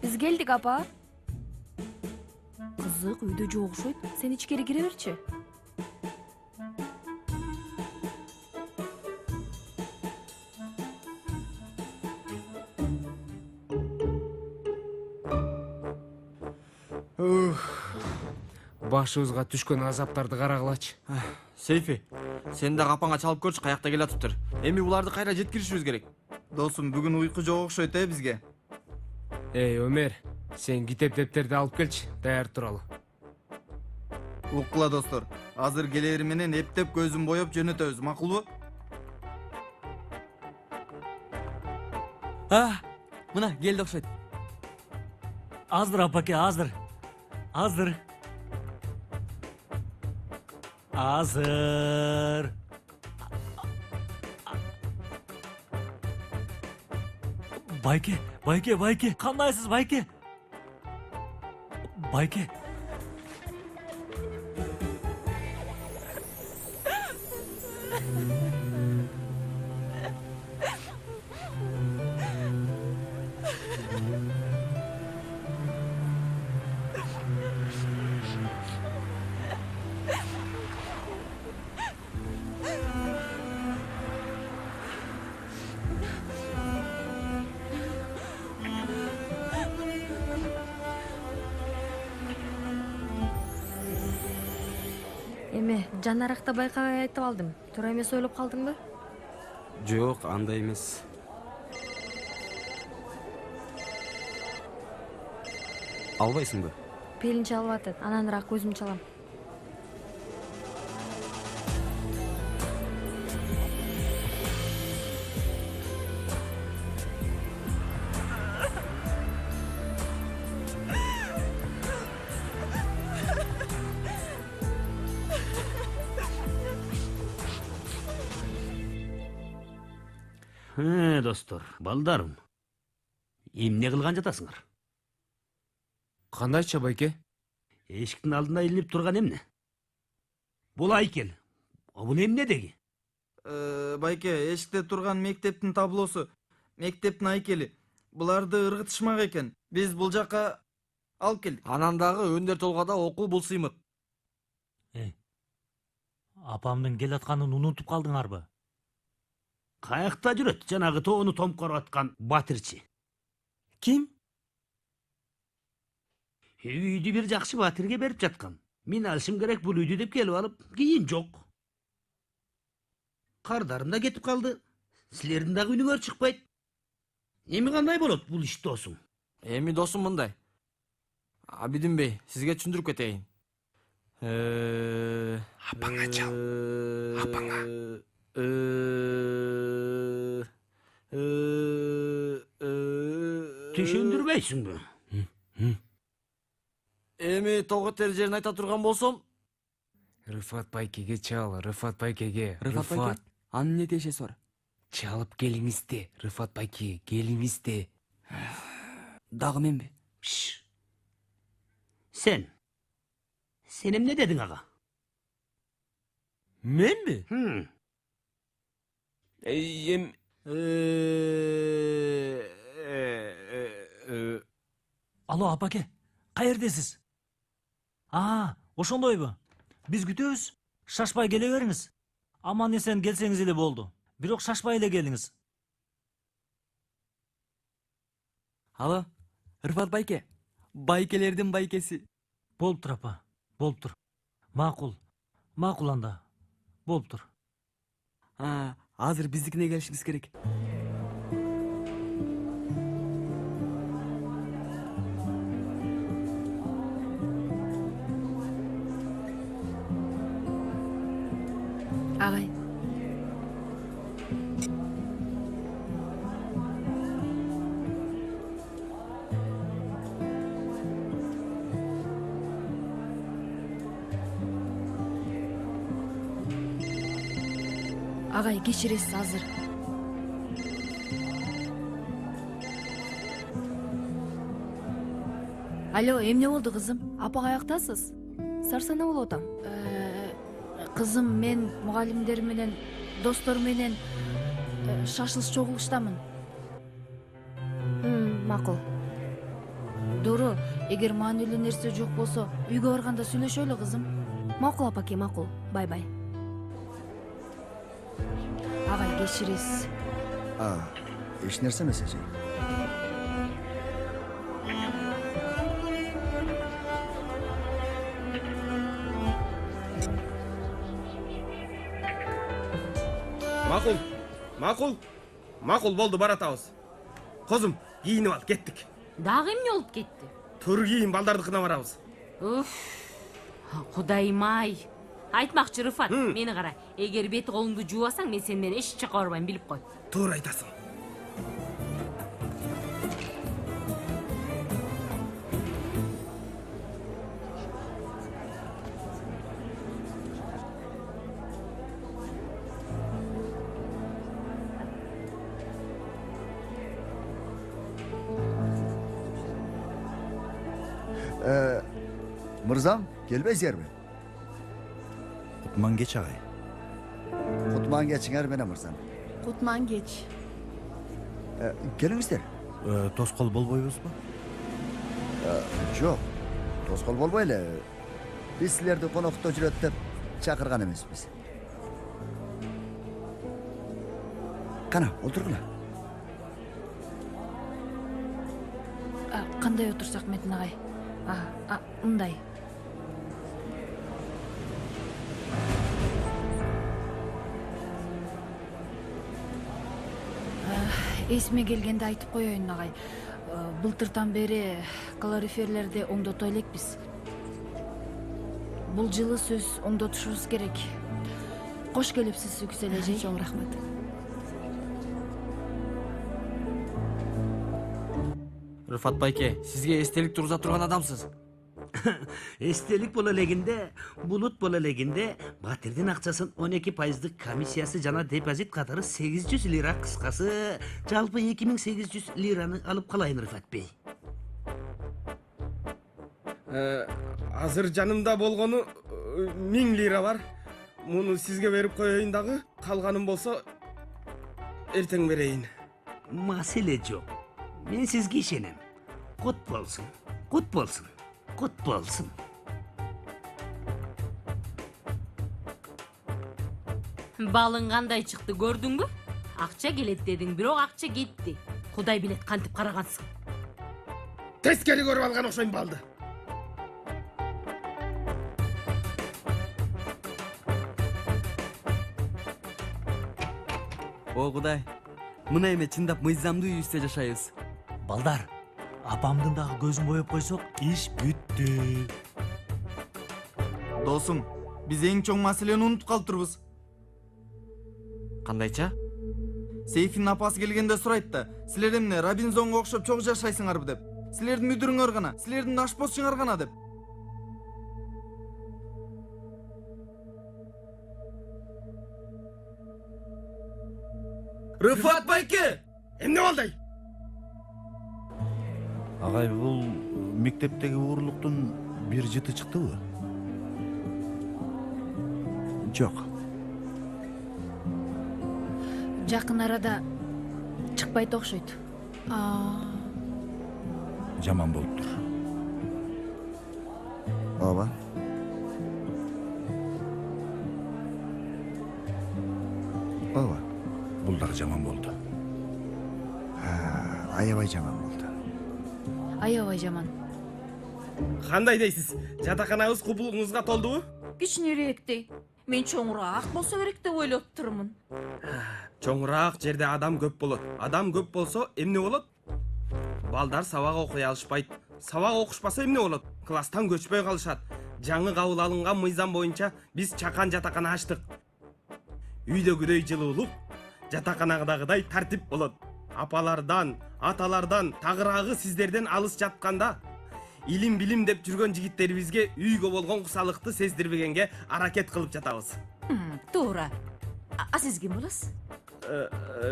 Биз келдик, апа. Кызык, үйдө жок окшойт. Сен ичкери кире берчи. Башыбызга түшкөн азаптарды карагылачы. Сейфи, сен да капаңа чалып көрчү, каякта келатыптыр. Эми буларды кайра жеткиришибиз керек. Досум, бүгүн уйку жок окшойт бизге. Өмер, сен китеп дептерди алып келчи, даяр туралы. Уккула достор, азыр келери менен эптеп көзүн боеп жөнөтөбүз, макулбу? Мына келди окшойт. Азыр апаке, азыр. Байке, кандайсыз байке? Байке. Эме, жанаракта байкабай айтып алдым. Туура эмес ойлоп калдыңбы? Жок, андай эмес. Албайсыңбы? Пелин чалып атат, ананыраак көзүм чалам. Достор, балдарым. Эмне кылган жатасыңар? Кандайча байке? Эшиктин алдында илинип турган эмне? Бул айкел. Бул эмне деги? Байке, эшикте турган мектептин таблосу, мектептин айкели. Буларды ыргытышмак экен. Биз бул жака алып келдик. Анан дагы өндөр толгода окуу бул сыймык. Апамдын келатканын унутуп калдыңарбы? Каякта жүрөт жанагы тоону томкоруп аткан батирчи? Ким? Үйдү бир жакшы батирге берип жаткан. Мен алышым керек бул үйдү деп келип алып, кийин жок. Кардарым да кетип калды. Силердин дагы үнүңөр чыкпайт. Эми кандай болот бул иш досуң? Эми досум мындай. Абидин бей, сизге түшүндүрүп кетейин. Апаңа чал. Апаңа. Түшүндүрбөйсүңбү? Эми тоготер жерин айта турган болсом, Рыфат байкеге чал, Рыфат байкеге. Рыфат байке, анын эмне тиешеси бар? Чалып келиңиз де, Рыфат байке, келиңиз де. Дагы менби? Sen эмне дедиң ага? Менби? Алло, апаке, каердесиз? Ошондойбу? Биз күтөбүз. Шашпай келе бериңиз. Аман эсен келсеңиз эле болду. Бирок шашпай эле келиңиз. Алло, Рыфат байке, байкелердин байкеси. Болуптур апа, болуптур. Макул анда. Болуптур. Азыр биздикине келишибиз керек. Агай. Агай, кечиресиз азыр. Алло, эмне болду кызым? Апа каяктасыз? Сарсана болуп атам. Кызым, мен мугалимдер менен, достор менен шашылыш чогулуштамын. Макул. Дуру, эгер маанилүү нерсе жок болсо, үйгө барганда сүйлөшөлү кызым. Макул апаке, макул. Бай-бай. Агай, кечиресиз. Эч нерсе эмес эже. Макул болду, баратабыз. Козум, кийинип ал, кеттик. Дагы эмне болуп кетти? Тур кийин балдардыкына барабыз. Кудайым ай. Айтмакчы Рыфат, мени кара. Эгер бет колуңду жуубасаң, мен сени менен эч жака барбайм, билип кой. Туура айтасың. Мырзам, келбейсиңерби? Кутман кеч агай. Кутман кечиңер менен мырзам. Кутман кеч. Келиңиздер. Тоскол болбойбузбу? Жок. Тоскол болбой эле. Биз силерди конокто жүрөт деп чакырган эмеспиз. Кана, отургула. Кандай отурсак Метин агай? Мындай. Эсиме келгенде айтып коеюн агай. Былтыртан бери калориферлерди оңдото элекпиз. Бул жылы сөз оңдотушубуз керек. Кош келипсиз, Үксел эже. Чоң рахмат. Рыфат байке, сизге эстелик тургуза турган адамсыз. Эстелик боло элегинде, булут боло элегинде Батирдин акчасын 12%дык комиссиясы жана депозит катары 800 лира, кыскасы жалпы 2800 лираны алып калайын, Рыфат бей. Азыр жанымда болгону 1000 лира бар. Муну сизге берип коеюн дагы, калганын болсо эртең берейин. Маселе жок. Мен сизге ишенем. Кут болсун, кут болсун, кут болсун. Балың кандай чыкты көрдүңбү? Акча келет дедиң, бирок акча кетти. Кудай билет кантип карагансың. Тескери көрүп алган окшойм балды. О Кудай, мына эме чындап мыйзамдуу үйүстө жашайбыз. Балдар, апамдын дагы көзүн боеп койсок, иш бүттү. Досум, биз эң чоң маселени унутуп калыптырбыз. Кандайча? Сейфин апасы келгенде сурайт да, силер эмне Робинзонго окшоп чогуу жашайсыңарбы деп. Силердин мүдүрүңөр гана, силердин ашпозчуңар гана деп. Рыфат байке! Эмне болду? Агай, бул мектептеги уурлуктун бир жыты чыктыбы? Жок. Жакын арада чыкпайт окшойт. Жаман болуптур. Ооба. Ооба. Бул дагы жаман болду. Аябай жаман болду. Аябай жаман. Кандай дейсиз? Жатаканабыз купулуңузга толдубу? Кичинерээктей. Мен чоңураак болсо керек деп ойлоп турмун. Чоңураак жерде адам көп болот. Адам көп болсо эмне болот? Балдар сабак окуй алышпайт. Сабак окушпаса эмне болот? Класстан көчпөй калышат. Жаңы кабыл алынган мыйзам боюнча биз чакан жатакана ачтык. Үйдөгүдөй жылуулук, жатаканагыдагыдай тартип болот. Апалардан, аталардан, тагыраагы сиздерден алыс жатканда илим билим деп жүргөн жигиттерибизге үйгө болгон кусалыкты сездирбегенге аракет кылып жатабыз. Туура. А сиз ким болосуз?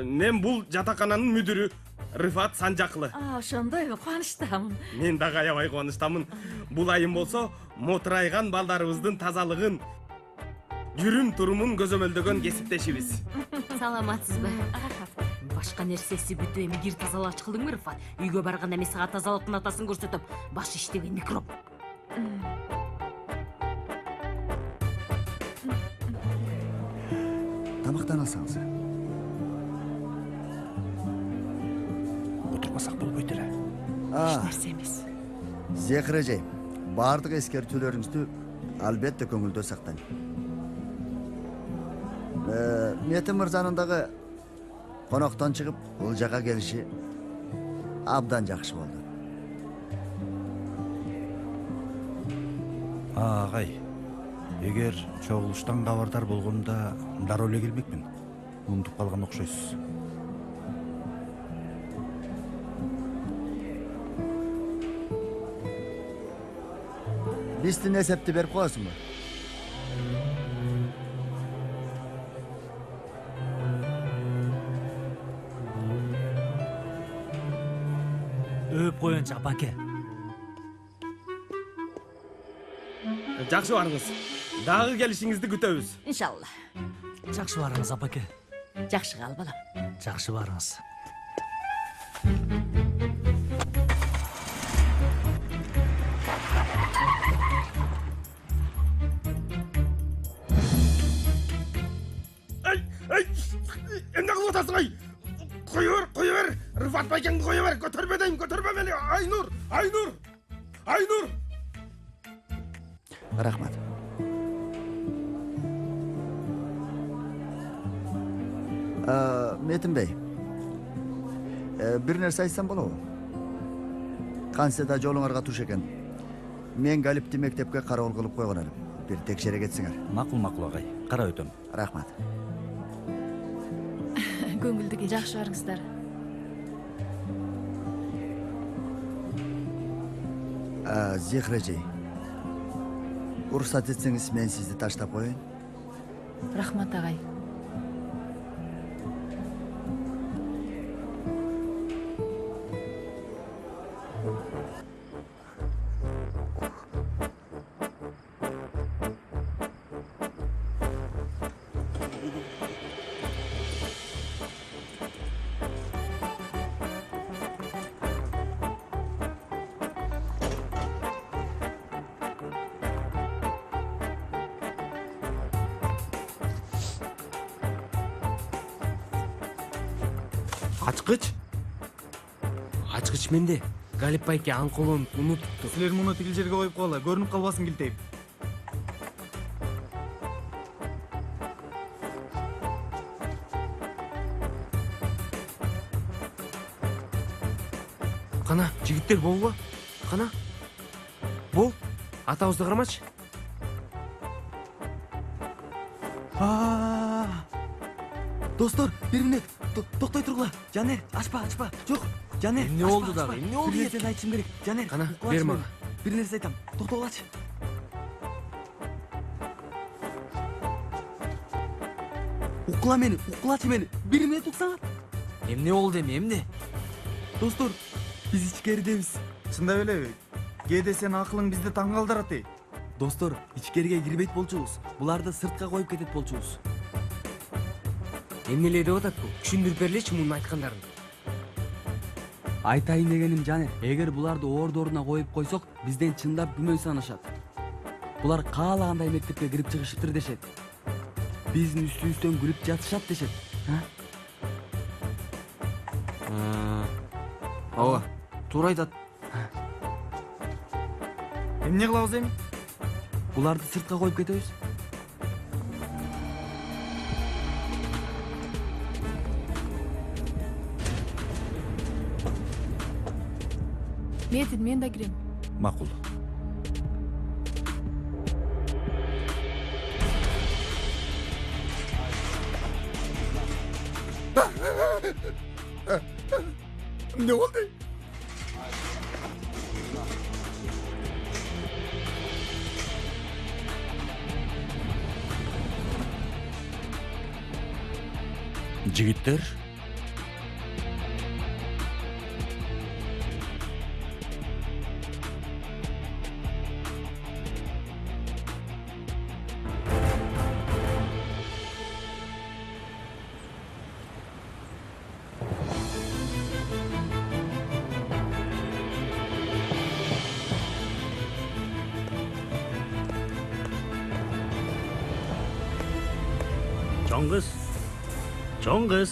Мен бул жатакананын мүдүрү Рыфат Санжакылы. Ошондойбу, кубанычтамын. Мен дагы аябай кубанычтамын. Бул айым болсо мотурайган балдарыбыздын тазалыгын, жүрүм турумун көзөмөлдөгөн кесиптешибиз. Саламатсызбы? Башка нерсеси бүтүп эми кир тазалач кылдыңбы, Рыфат? Үйгө барганда мен сага тазалыктын атасын көрсөтөм. Баш иштеген микроб. Тамактан алсаңыз. Отурмасак болбойт эле. Эч нерсе эмес. Зекир эжей, баардык эскертүүлөрүңүздү албетте көңүлдө сактайм. Метим мырзанын дагы коноктон чыгып бул жака келиши абдан жакшы болду. Агай, эгер чогулуштан кабардар болгондо дароо эле келмекмин. Унутуп калган окшойсуз. Биздин эсепти берип коесуңбу? Өп коюнчу апаке. Жакшы барыңыз. Дагы келишиңизди күтөбүз. Иншалла. Жакшы барыңыз апаке. Жакшы кал балам. Жакшы барыңыз. Эмне кылып атасың ай? Кое бер. Рыфат байкеңди кое бер. Көтөрбө дейм, көтөрбө мени. Айнур. Рахмат. Метин бей, бир нерсе айтсам болобу? Кантсе да жолуңарга туш экен. Мен Галипти мектепке кароол кылып койгон элем. Бир текшере кетсиңер. Макул агай, карап өтөм. Рахмат. Көңүлдү жакшы барыңыздар. Зехир эжей, уруксат этсеңиз мен сизди таштап коеюн. Рахмат агай. Ачкыч? Ачкыч менде. Галип байке аңкылонуп унутупту. Силер муну тигил жерге коюп койгула, көрүнүп калбасын килтейм. Кана, жигиттер болбу? Кана? Бол, атабызды кармачы. Достор, бир мүнөт. Токтой тургула. Жанер, ачпа. Жок. Жанер. Эмне болду дагы? Эмне болду? Бир нерсени айтышым керек. Жанер. Кана, бер мага. Бир нерсе айтам. Токтогулачы. Укулачы мени. Бир мүнөт уксаңар. Эмне болду эми, эмне? Достор, биз ичкеридебиз. Чындап элеби? Кээде сен акылың бизди таң калтырат эй. Достор, ичкериге кирбейт болчубуз. Буларды сыртка коюп кетет болчубуз. Эмнеле деп атат бул? Түшүндүрүп берлечи мунун айткандарын. Айтайын дегеним Жанер, эгер буларды ордоруна коюп койсок, бизден чындап күмөн санашат. Булар каалагандай мектепке кирип чыгышыптыр дешет. Биздин үстүбүздөн күлүп жатышат дешет. Ооба, туура айтат. Эмне кылабыз эми? Буларды сыртка коюп кетебиз. Метин, мен да кирем. Макул. Эмне болду? Жигиттер, Чоң кыз.